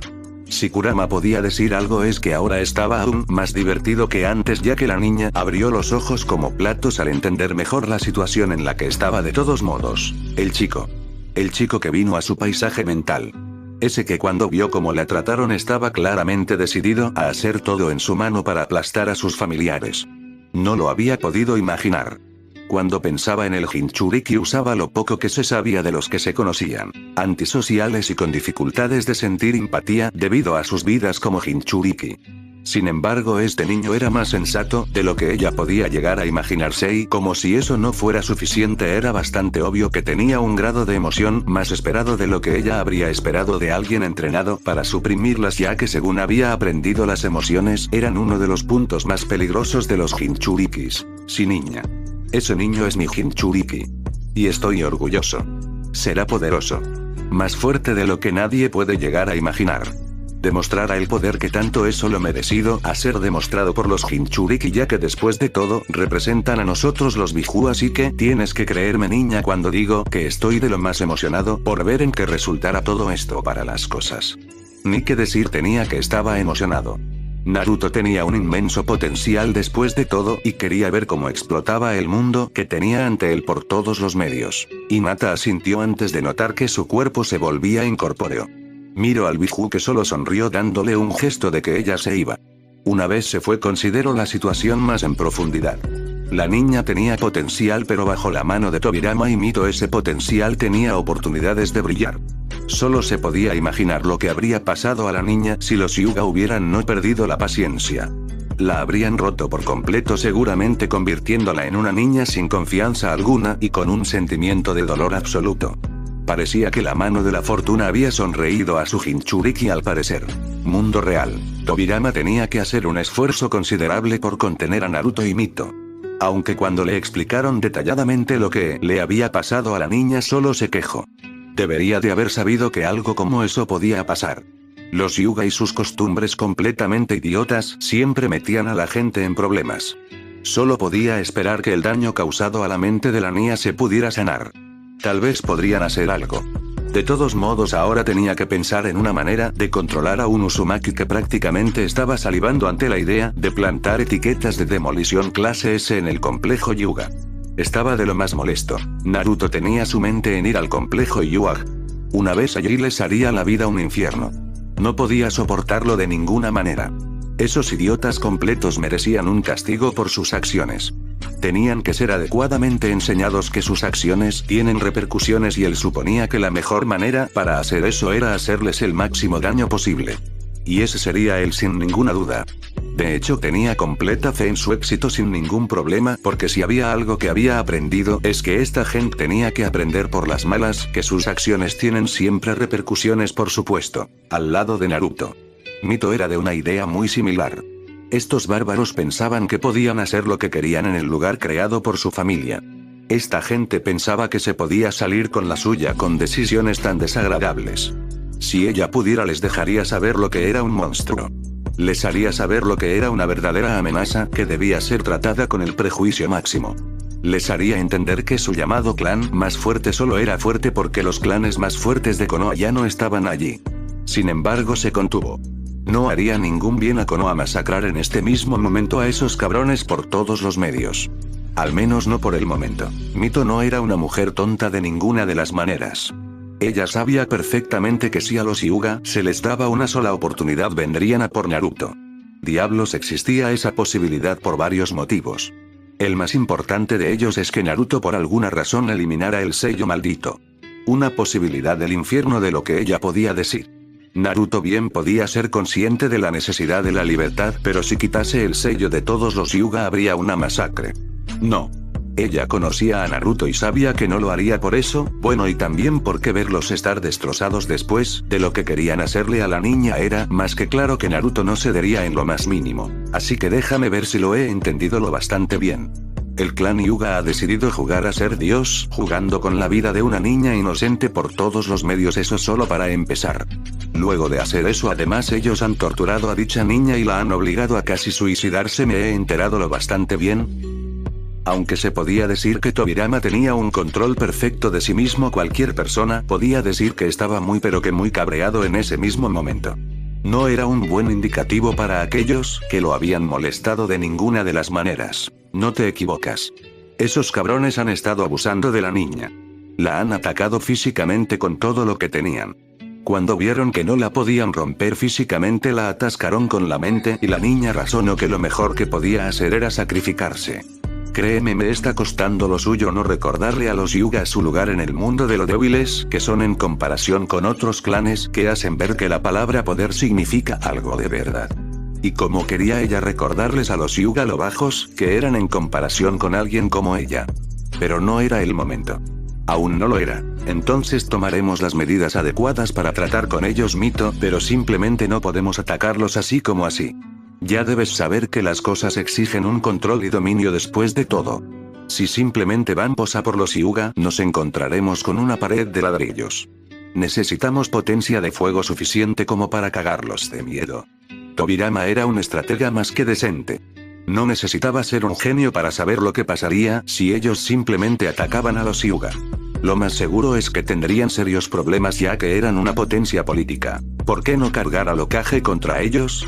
Si Kurama podía decir algo es que ahora estaba aún más divertido que antes, ya que la niña abrió los ojos como platos al entender mejor la situación en la que estaba. De todos modos, el chico que vino a su paisaje mental. Ese que cuando vio cómo la trataron estaba claramente decidido a hacer todo en su mano para aplastar a sus familiares. No lo había podido imaginar. Cuando pensaba en el Jinchuriki usaba lo poco que se sabía de los que se conocían, antisociales y con dificultades de sentir empatía debido a sus vidas como Jinchuriki. Sin embargo, este niño era más sensato de lo que ella podía llegar a imaginarse, y como si eso no fuera suficiente era bastante obvio que tenía un grado de emoción más esperado de lo que ella habría esperado de alguien entrenado para suprimirlas, ya que según había aprendido las emociones eran uno de los puntos más peligrosos de los Jinchurikis. Sí, niña. Ese niño es mi Jinchuriki. Y estoy orgulloso. Será poderoso. Más fuerte de lo que nadie puede llegar a imaginar. Demostrará el poder que tanto es solo merecido a ser demostrado por los Jinchuriki, ya que después de todo representan a nosotros los Biju, así que tienes que creerme, niña, cuando digo que estoy de lo más emocionado por ver en qué resultará todo esto para las cosas. Ni que decir tenía que estaba emocionado. Naruto tenía un inmenso potencial después de todo y quería ver cómo explotaba el mundo que tenía ante él por todos los medios. Hinata asintió antes de notar que su cuerpo se volvía incorpóreo. Miró al Biju que solo sonrió dándole un gesto de que ella se iba. Una vez se fue consideró la situación más en profundidad. La niña tenía potencial pero bajo la mano de Tobirama y Mito ese potencial tenía oportunidades de brillar. Solo se podía imaginar lo que habría pasado a la niña si los Hyuga hubieran no perdido la paciencia. La habrían roto por completo seguramente convirtiéndola en una niña sin confianza alguna y con un sentimiento de dolor absoluto. Parecía que la mano de la fortuna había sonreído a su Jinchuriki al parecer. Mundo real. Tobirama tenía que hacer un esfuerzo considerable por contener a Naruto y Mito. Aunque cuando le explicaron detalladamente lo que le había pasado a la niña solo se quejó. Debería de haber sabido que algo como eso podía pasar. Los Hyuga y sus costumbres completamente idiotas siempre metían a la gente en problemas. Solo podía esperar que el daño causado a la mente de la niña se pudiera sanar. Tal vez podrían hacer algo. De todos modos ahora tenía que pensar en una manera de controlar a un Uzumaki que prácticamente estaba salivando ante la idea de plantar etiquetas de demolición clase S en el complejo Hyuga. Estaba de lo más molesto. Naruto tenía su mente en ir al complejo Hyuga. Una vez allí les haría la vida un infierno. No podía soportarlo de ninguna manera. Esos idiotas completos merecían un castigo por sus acciones. Tenían que ser adecuadamente enseñados que sus acciones tienen repercusiones y él suponía que la mejor manera para hacer eso era hacerles el máximo daño posible. Y ese sería él sin ninguna duda. De hecho tenía completa fe en su éxito sin ningún problema porque si había algo que había aprendido es que esta gente tenía que aprender por las malas que sus acciones tienen siempre repercusiones por supuesto. Al lado de Naruto. Mito era de una idea muy similar. Estos bárbaros pensaban que podían hacer lo que querían en el lugar creado por su familia. Esta gente pensaba que se podía salir con la suya con decisiones tan desagradables. Si ella pudiera les dejaría saber lo que era un monstruo. Les haría saber lo que era una verdadera amenaza que debía ser tratada con el prejuicio máximo. Les haría entender que su llamado clan más fuerte solo era fuerte porque los clanes más fuertes de Konoha ya no estaban allí. Sin embargo se contuvo. No haría ningún bien a Konoha masacrar en este mismo momento a esos cabrones por todos los medios. Al menos no por el momento. Mito no era una mujer tonta de ninguna de las maneras. Ella sabía perfectamente que si a los Hyuga se les daba una sola oportunidad vendrían a por Naruto. Diablos, existía esa posibilidad por varios motivos. El más importante de ellos es que Naruto por alguna razón eliminara el sello maldito. Una posibilidad del infierno de lo que ella podía decir. Naruto bien podía ser consciente de la necesidad de la libertad, pero si quitase el sello de todos los Hyuga habría una masacre. No. Ella conocía a Naruto y sabía que no lo haría por eso, bueno y también porque verlos estar destrozados después de lo que querían hacerle a la niña era más que claro que Naruto no cedería en lo más mínimo. Así que déjame ver si lo he entendido lo bastante bien. El clan Hyuga ha decidido jugar a ser Dios, jugando con la vida de una niña inocente por todos los medios, eso solo para empezar. Luego de hacer eso además ellos han torturado a dicha niña y la han obligado a casi suicidarse. ¿Me he enterado lo bastante bien? Aunque se podía decir que Tobirama tenía un control perfecto de sí mismo, cualquier persona podía decir que estaba muy pero que muy cabreado en ese mismo momento. No era un buen indicativo para aquellos que lo habían molestado de ninguna de las maneras. No te equivocas. Esos cabrones han estado abusando de la niña. La han atacado físicamente con todo lo que tenían. Cuando vieron que no la podían romper físicamente la atascaron con la mente y la niña razonó que lo mejor que podía hacer era sacrificarse. Créeme, me está costando lo suyo no recordarle a los Hyuga su lugar en el mundo de lo débiles que son en comparación con otros clanes que hacen ver que la palabra poder significa algo de verdad. Y como quería ella recordarles a los Hyuga lo bajos que eran en comparación con alguien como ella. Pero no era el momento. Aún no lo era. Entonces tomaremos las medidas adecuadas para tratar con ellos, Mito, pero simplemente no podemos atacarlos así como así. Ya debes saber que las cosas exigen un control y dominio después de todo. Si simplemente vamos a por los Hyuga, nos encontraremos con una pared de ladrillos. Necesitamos potencia de fuego suficiente como para cagarlos de miedo. Tobirama era un estratega más que decente. No necesitaba ser un genio para saber lo que pasaría si ellos simplemente atacaban a los Hyuga. Lo más seguro es que tendrían serios problemas ya que eran una potencia política. ¿Por qué no cargar al Hokage contra ellos?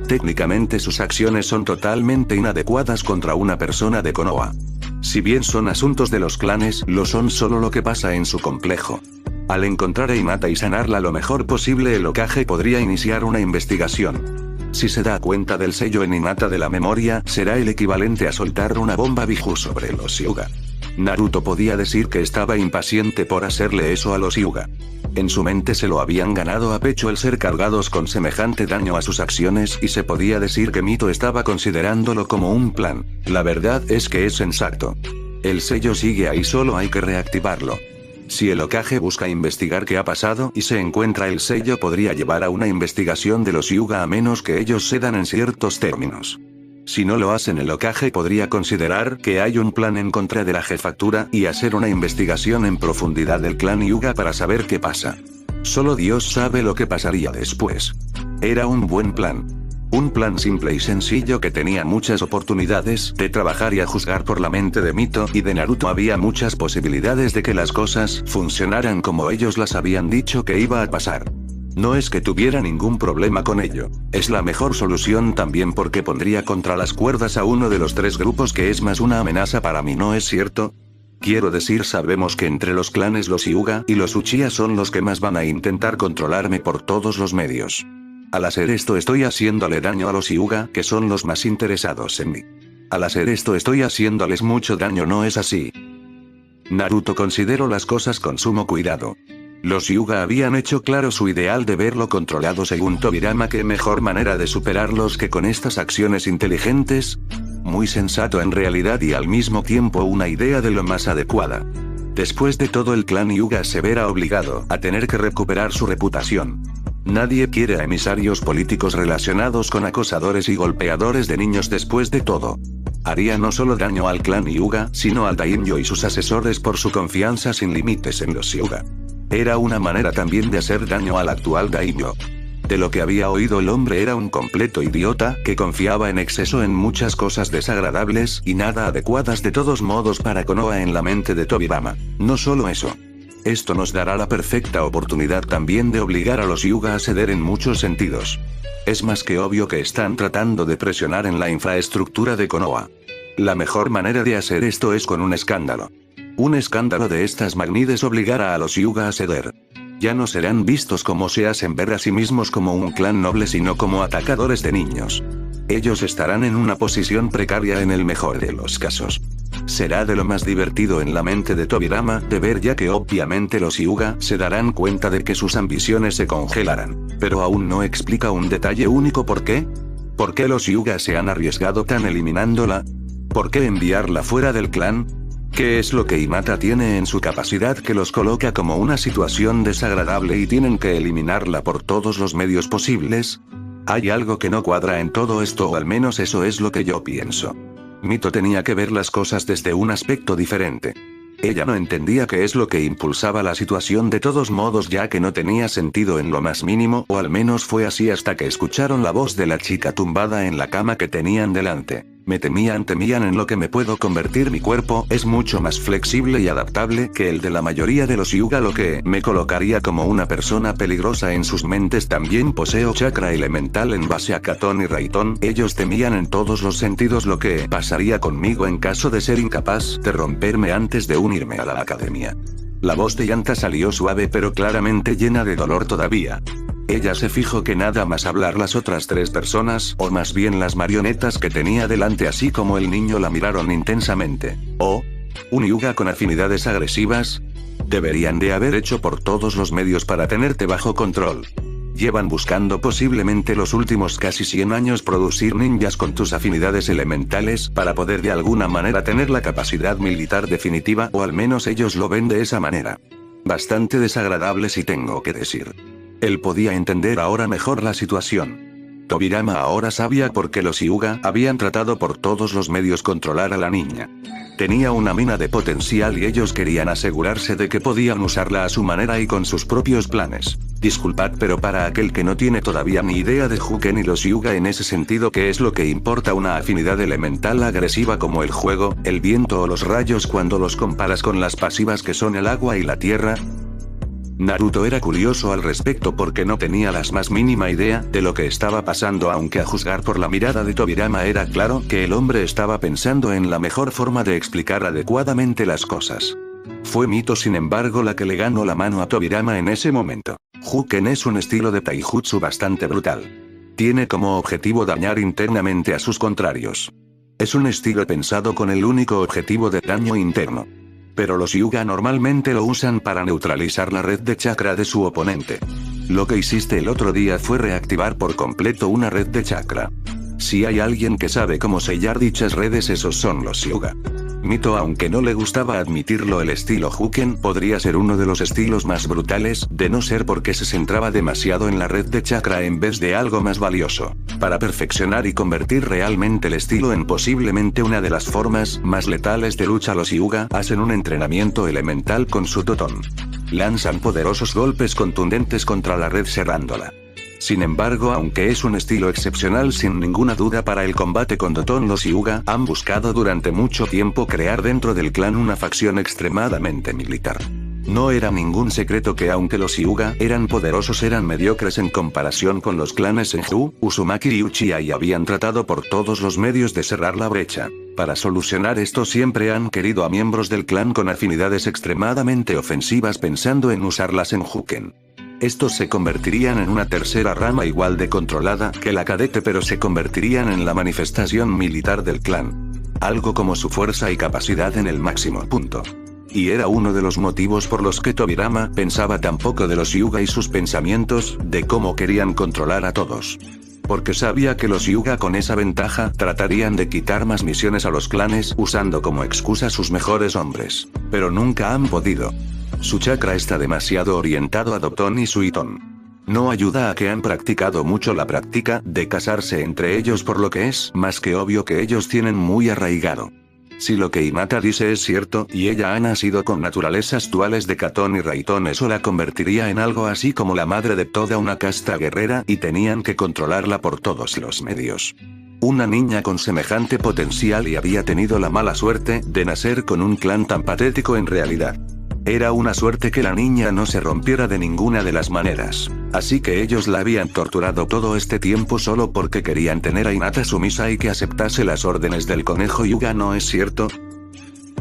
Técnicamente sus acciones son totalmente inadecuadas contra una persona de Konoha. Si bien son asuntos de los clanes, lo son solo lo que pasa en su complejo. Al encontrar a Hinata y sanarla lo mejor posible, el Hokage podría iniciar una investigación. Si se da cuenta del sello en Hinata de la memoria, será el equivalente a soltar una bomba Biju sobre los Hyuga. Naruto podía decir que estaba impaciente por hacerle eso a los Hyuga. En su mente se lo habían ganado a pecho el ser cargados con semejante daño a sus acciones, y se podía decir que Mito estaba considerándolo como un plan. La verdad es que es sensato. El sello sigue ahí, solo hay que reactivarlo. Si el Hokage busca investigar qué ha pasado y se encuentra el sello, podría llevar a una investigación de los Hyuga, a menos que ellos cedan en ciertos términos. Si no lo hacen, el Hokage podría considerar que hay un plan en contra de la jefatura y hacer una investigación en profundidad del clan Hyuga para saber qué pasa. Solo Dios sabe lo que pasaría después. Era un buen plan. Un plan simple y sencillo que tenía muchas oportunidades de trabajar, y a juzgar por la mente de Mito y de Naruto había muchas posibilidades de que las cosas funcionaran como ellos las habían dicho que iba a pasar. No es que tuviera ningún problema con ello. Es la mejor solución también porque pondría contra las cuerdas a uno de los tres grupos que es más una amenaza para mí, ¿no es cierto? Quiero decir, sabemos que entre los clanes los Hyuga y los Uchiha son los que más van a intentar controlarme por todos los medios. Al hacer esto estoy haciéndole daño a los Hyuga, que son los más interesados en mí. Al hacer esto estoy haciéndoles mucho daño, ¿no es así? Naruto consideró las cosas con sumo cuidado. Los Hyuga habían hecho claro su ideal de verlo controlado según Tobirama. ¿Qué mejor manera de superarlos que con estas acciones inteligentes? Muy sensato en realidad, y al mismo tiempo una idea de lo más adecuada. Después de todo, el clan Hyuga se verá obligado a tener que recuperar su reputación. Nadie quiere a emisarios políticos relacionados con acosadores y golpeadores de niños. Después de todo, haría no solo daño al clan Hyuga, sino al daimyo y sus asesores por su confianza sin límites en los Hyuga. Era una manera también de hacer daño al actual daimyo. De lo que había oído, el hombre era un completo idiota, que confiaba en exceso en muchas cosas desagradables y nada adecuadas de todos modos para Konoha en la mente de Tobirama. No solo eso. Esto nos dará la perfecta oportunidad también de obligar a los Hyuga a ceder en muchos sentidos. Es más que obvio que están tratando de presionar en la infraestructura de Konoha. La mejor manera de hacer esto es con un escándalo. Un escándalo de estas magnitudes obligará a los Hyuga a ceder. Ya no serán vistos como se hacen ver a sí mismos como un clan noble, sino como atacadores de niños. Ellos estarán en una posición precaria en el mejor de los casos. Será de lo más divertido en la mente de Tobirama de ver, ya que obviamente los Hyuga se darán cuenta de que sus ambiciones se congelarán. Pero aún no explica un detalle único: ¿por qué? ¿Por qué los Hyuga se han arriesgado tan eliminándola? ¿Por qué enviarla fuera del clan? ¿Qué es lo que Hinata tiene en su capacidad que los coloca como una situación desagradable y tienen que eliminarla por todos los medios posibles? Hay algo que no cuadra en todo esto, o al menos eso es lo que yo pienso. Mito tenía que ver las cosas desde un aspecto diferente. Ella no entendía qué es lo que impulsaba la situación de todos modos, ya que no tenía sentido en lo más mínimo, o al menos fue así hasta que escucharon la voz de la chica tumbada en la cama que tenían delante. Me temían en lo que me puedo convertir. Mi cuerpo es mucho más flexible y adaptable que el de la mayoría de los Hyuga, lo que me colocaría como una persona peligrosa en sus mentes. También poseo chakra elemental en base a Katon y Raiton. Ellos temían en todos los sentidos lo que pasaría conmigo en caso de ser incapaz de romperme antes de unirme a la academia. La voz de Yanta salió suave pero claramente llena de dolor todavía. Ella se fijó que nada más hablar las otras tres personas, o más bien las marionetas que tenía delante, así como el niño, la miraron intensamente. ¿Oh? ¿Un Hyuga con afinidades agresivas? Deberían de haber hecho por todos los medios para tenerte bajo control. Llevan buscando posiblemente los últimos casi 100 años producir ninjas con tus afinidades elementales para poder de alguna manera tener la capacidad militar definitiva, o al menos ellos lo ven de esa manera. Bastante desagradable, si tengo que decir. Él podía entender ahora mejor la situación. Tobirama ahora sabía por qué los Hyuga habían tratado por todos los medios controlar a la niña. Tenía una mina de potencial y ellos querían asegurarse de que podían usarla a su manera y con sus propios planes. Disculpad, pero para aquel que no tiene todavía ni idea de Juken y los Hyuga en ese sentido, ¿qué es lo que importa una afinidad elemental agresiva como el fuego, el viento o los rayos cuando los comparas con las pasivas que son el agua y la tierra? Naruto era curioso al respecto porque no tenía la más mínima idea de lo que estaba pasando, aunque a juzgar por la mirada de Tobirama era claro que el hombre estaba pensando en la mejor forma de explicar adecuadamente las cosas. Fue Mito sin embargo la que le ganó la mano a Tobirama en ese momento. Huken es un estilo de taijutsu bastante brutal. Tiene como objetivo dañar internamente a sus contrarios. Es un estilo pensado con el único objetivo de daño interno. Pero los Hyuga normalmente lo usan para neutralizar la red de chakra de su oponente. Lo que hiciste el otro día fue reactivar por completo una red de chakra. Si hay alguien que sabe cómo sellar dichas redes, esos son los Hyuga. Mito, aunque no le gustaba admitirlo, el estilo Huken podría ser uno de los estilos más brutales, de no ser porque se centraba demasiado en la red de chakra en vez de algo más valioso. Para perfeccionar y convertir realmente el estilo en posiblemente una de las formas más letales de lucha, los Hyuga hacen un entrenamiento elemental con su Totón. Lanzan poderosos golpes contundentes contra la red cerrándola. Sin embargo, aunque es un estilo excepcional sin ninguna duda para el combate con Totón, los Hyuga han buscado durante mucho tiempo crear dentro del clan una facción extremadamente militar. No era ningún secreto que aunque los Hyuga eran poderosos, eran mediocres en comparación con los clanes Senju, Uzumaki y Uchiha, y habían tratado por todos los medios de cerrar la brecha. Para solucionar esto siempre han querido a miembros del clan con afinidades extremadamente ofensivas, pensando en usarlas en Huken. Estos se convertirían en una tercera rama igual de controlada que la cadete, pero se convertirían en la manifestación militar del clan. Algo como su fuerza y capacidad en el máximo punto. Y era uno de los motivos por los que Tobirama pensaba tan poco de los Hyuga y sus pensamientos, de cómo querían controlar a todos. Porque sabía que los Hyuga con esa ventaja tratarían de quitar más misiones a los clanes usando como excusa sus mejores hombres. Pero nunca han podido. Su chakra está demasiado orientado a Doton y Suiton. No ayuda a que han practicado mucho la práctica de casarse entre ellos, por lo que es más que obvio que ellos tienen muy arraigado. Si lo que Hinata dice es cierto, y ella ha nacido con naturalezas duales de Katon y Raiton, eso la convertiría en algo así como la madre de toda una casta guerrera, y tenían que controlarla por todos los medios. Una niña con semejante potencial y había tenido la mala suerte de nacer con un clan tan patético. En realidad, era una suerte que la niña no se rompiera de ninguna de las maneras. Así que ellos la habían torturado todo este tiempo solo porque querían tener a Hinata sumisa y que aceptase las órdenes del conejo Hyuga, ¿no es cierto?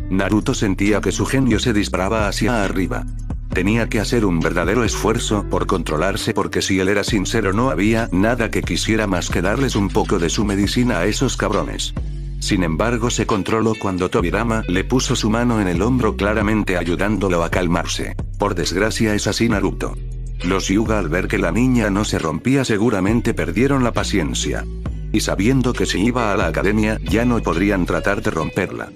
Naruto sentía que su genio se disparaba hacia arriba. Tenía que hacer un verdadero esfuerzo por controlarse, porque si él era sincero no había nada que quisiera más que darles un poco de su medicina a esos cabrones. Sin embargo, se controló cuando Tobirama le puso su mano en el hombro, claramente ayudándolo a calmarse. Por desgracia es así, Naruto. Los Hyuga, al ver que la niña no se rompía, seguramente perdieron la paciencia. Y sabiendo que si iba a la academia ya no podrían tratar de romperla.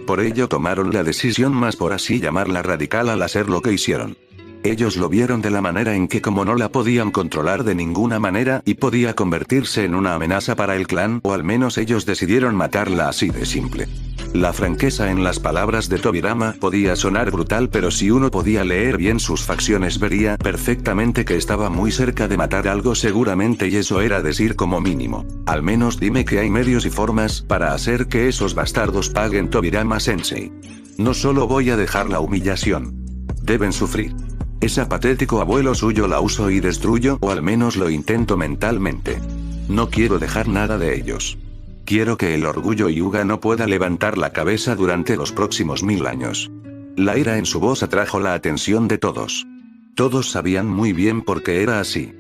Por ello tomaron la decisión más, por así llamarla, radical al hacer lo que hicieron. Ellos lo vieron de la manera en que, como no la podían controlar de ninguna manera y podía convertirse en una amenaza para el clan, o al menos ellos decidieron matarla así de simple. La franqueza en las palabras de Tobirama podía sonar brutal, pero si uno podía leer bien sus facciones vería perfectamente que estaba muy cerca de matar algo seguramente, y eso era decir como mínimo: al menos dime que hay medios y formas para hacer que esos bastardos paguen, Tobirama Sensei. No solo voy a dejar la humillación. Deben sufrir. Esa patético abuelo suyo la uso y destruyo, o al menos lo intento mentalmente. No quiero dejar nada de ellos. Quiero que el orgullo Hyuga no pueda levantar la cabeza durante los próximos 1000 años. La ira en su voz atrajo la atención de todos. Todos sabían muy bien por qué era así.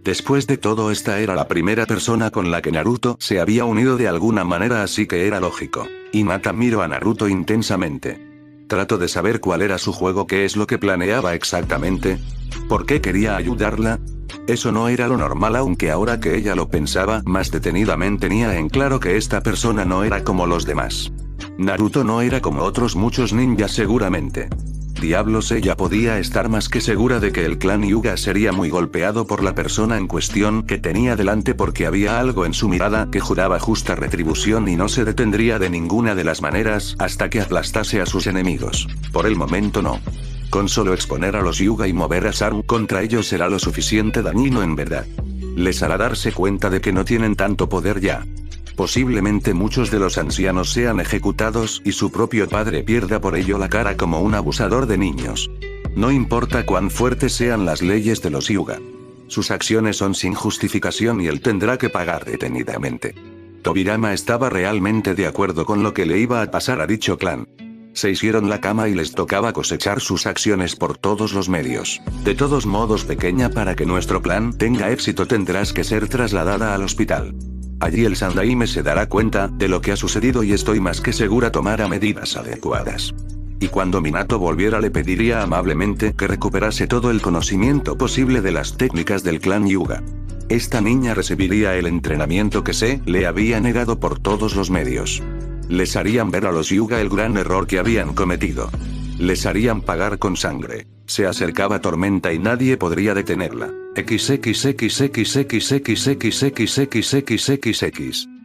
Después de todo, esta era la primera persona con la que Naruto se había unido de alguna manera, así que era lógico. Hinata miró a Naruto intensamente. Trato de saber cuál era su juego, qué es lo que planeaba exactamente. ¿Por qué quería ayudarla? Eso no era lo normal, aunque ahora que ella lo pensaba más detenidamente tenía en claro que esta persona no era como los demás. Naruto no era como otros muchos ninjas seguramente. Diablos, ella podía estar más que segura de que el clan Hyuga sería muy golpeado por la persona en cuestión que tenía delante, porque había algo en su mirada que juraba justa retribución y no se detendría de ninguna de las maneras hasta que aplastase a sus enemigos. Por el momento no. Con solo exponer a los Hyuga y mover a Saru contra ellos será lo suficiente dañino en verdad. Les hará darse cuenta de que no tienen tanto poder ya. Posiblemente muchos de los ancianos sean ejecutados y su propio padre pierda por ello la cara como un abusador de niños. No importa cuán fuertes sean las leyes de los Hyuga. Sus acciones son sin justificación y él tendrá que pagar detenidamente. Tobirama estaba realmente de acuerdo con lo que le iba a pasar a dicho clan. Se hicieron la cama y les tocaba cosechar sus acciones por todos los medios. De todos modos, pequeña, para que nuestro plan tenga éxito tendrás que ser trasladada al hospital. Allí el Sandaime se dará cuenta de lo que ha sucedido y estoy más que segura tomará medidas adecuadas. Y cuando Minato volviera le pediría amablemente que recuperase todo el conocimiento posible de las técnicas del clan Hyuga. Esta niña recibiría el entrenamiento que se le había negado por todos los medios. Les harían ver a los Hyuga el gran error que habían cometido. Les harían pagar con sangre. Se acercaba tormenta y nadie podría detenerla. XXXXXXXXXXXXX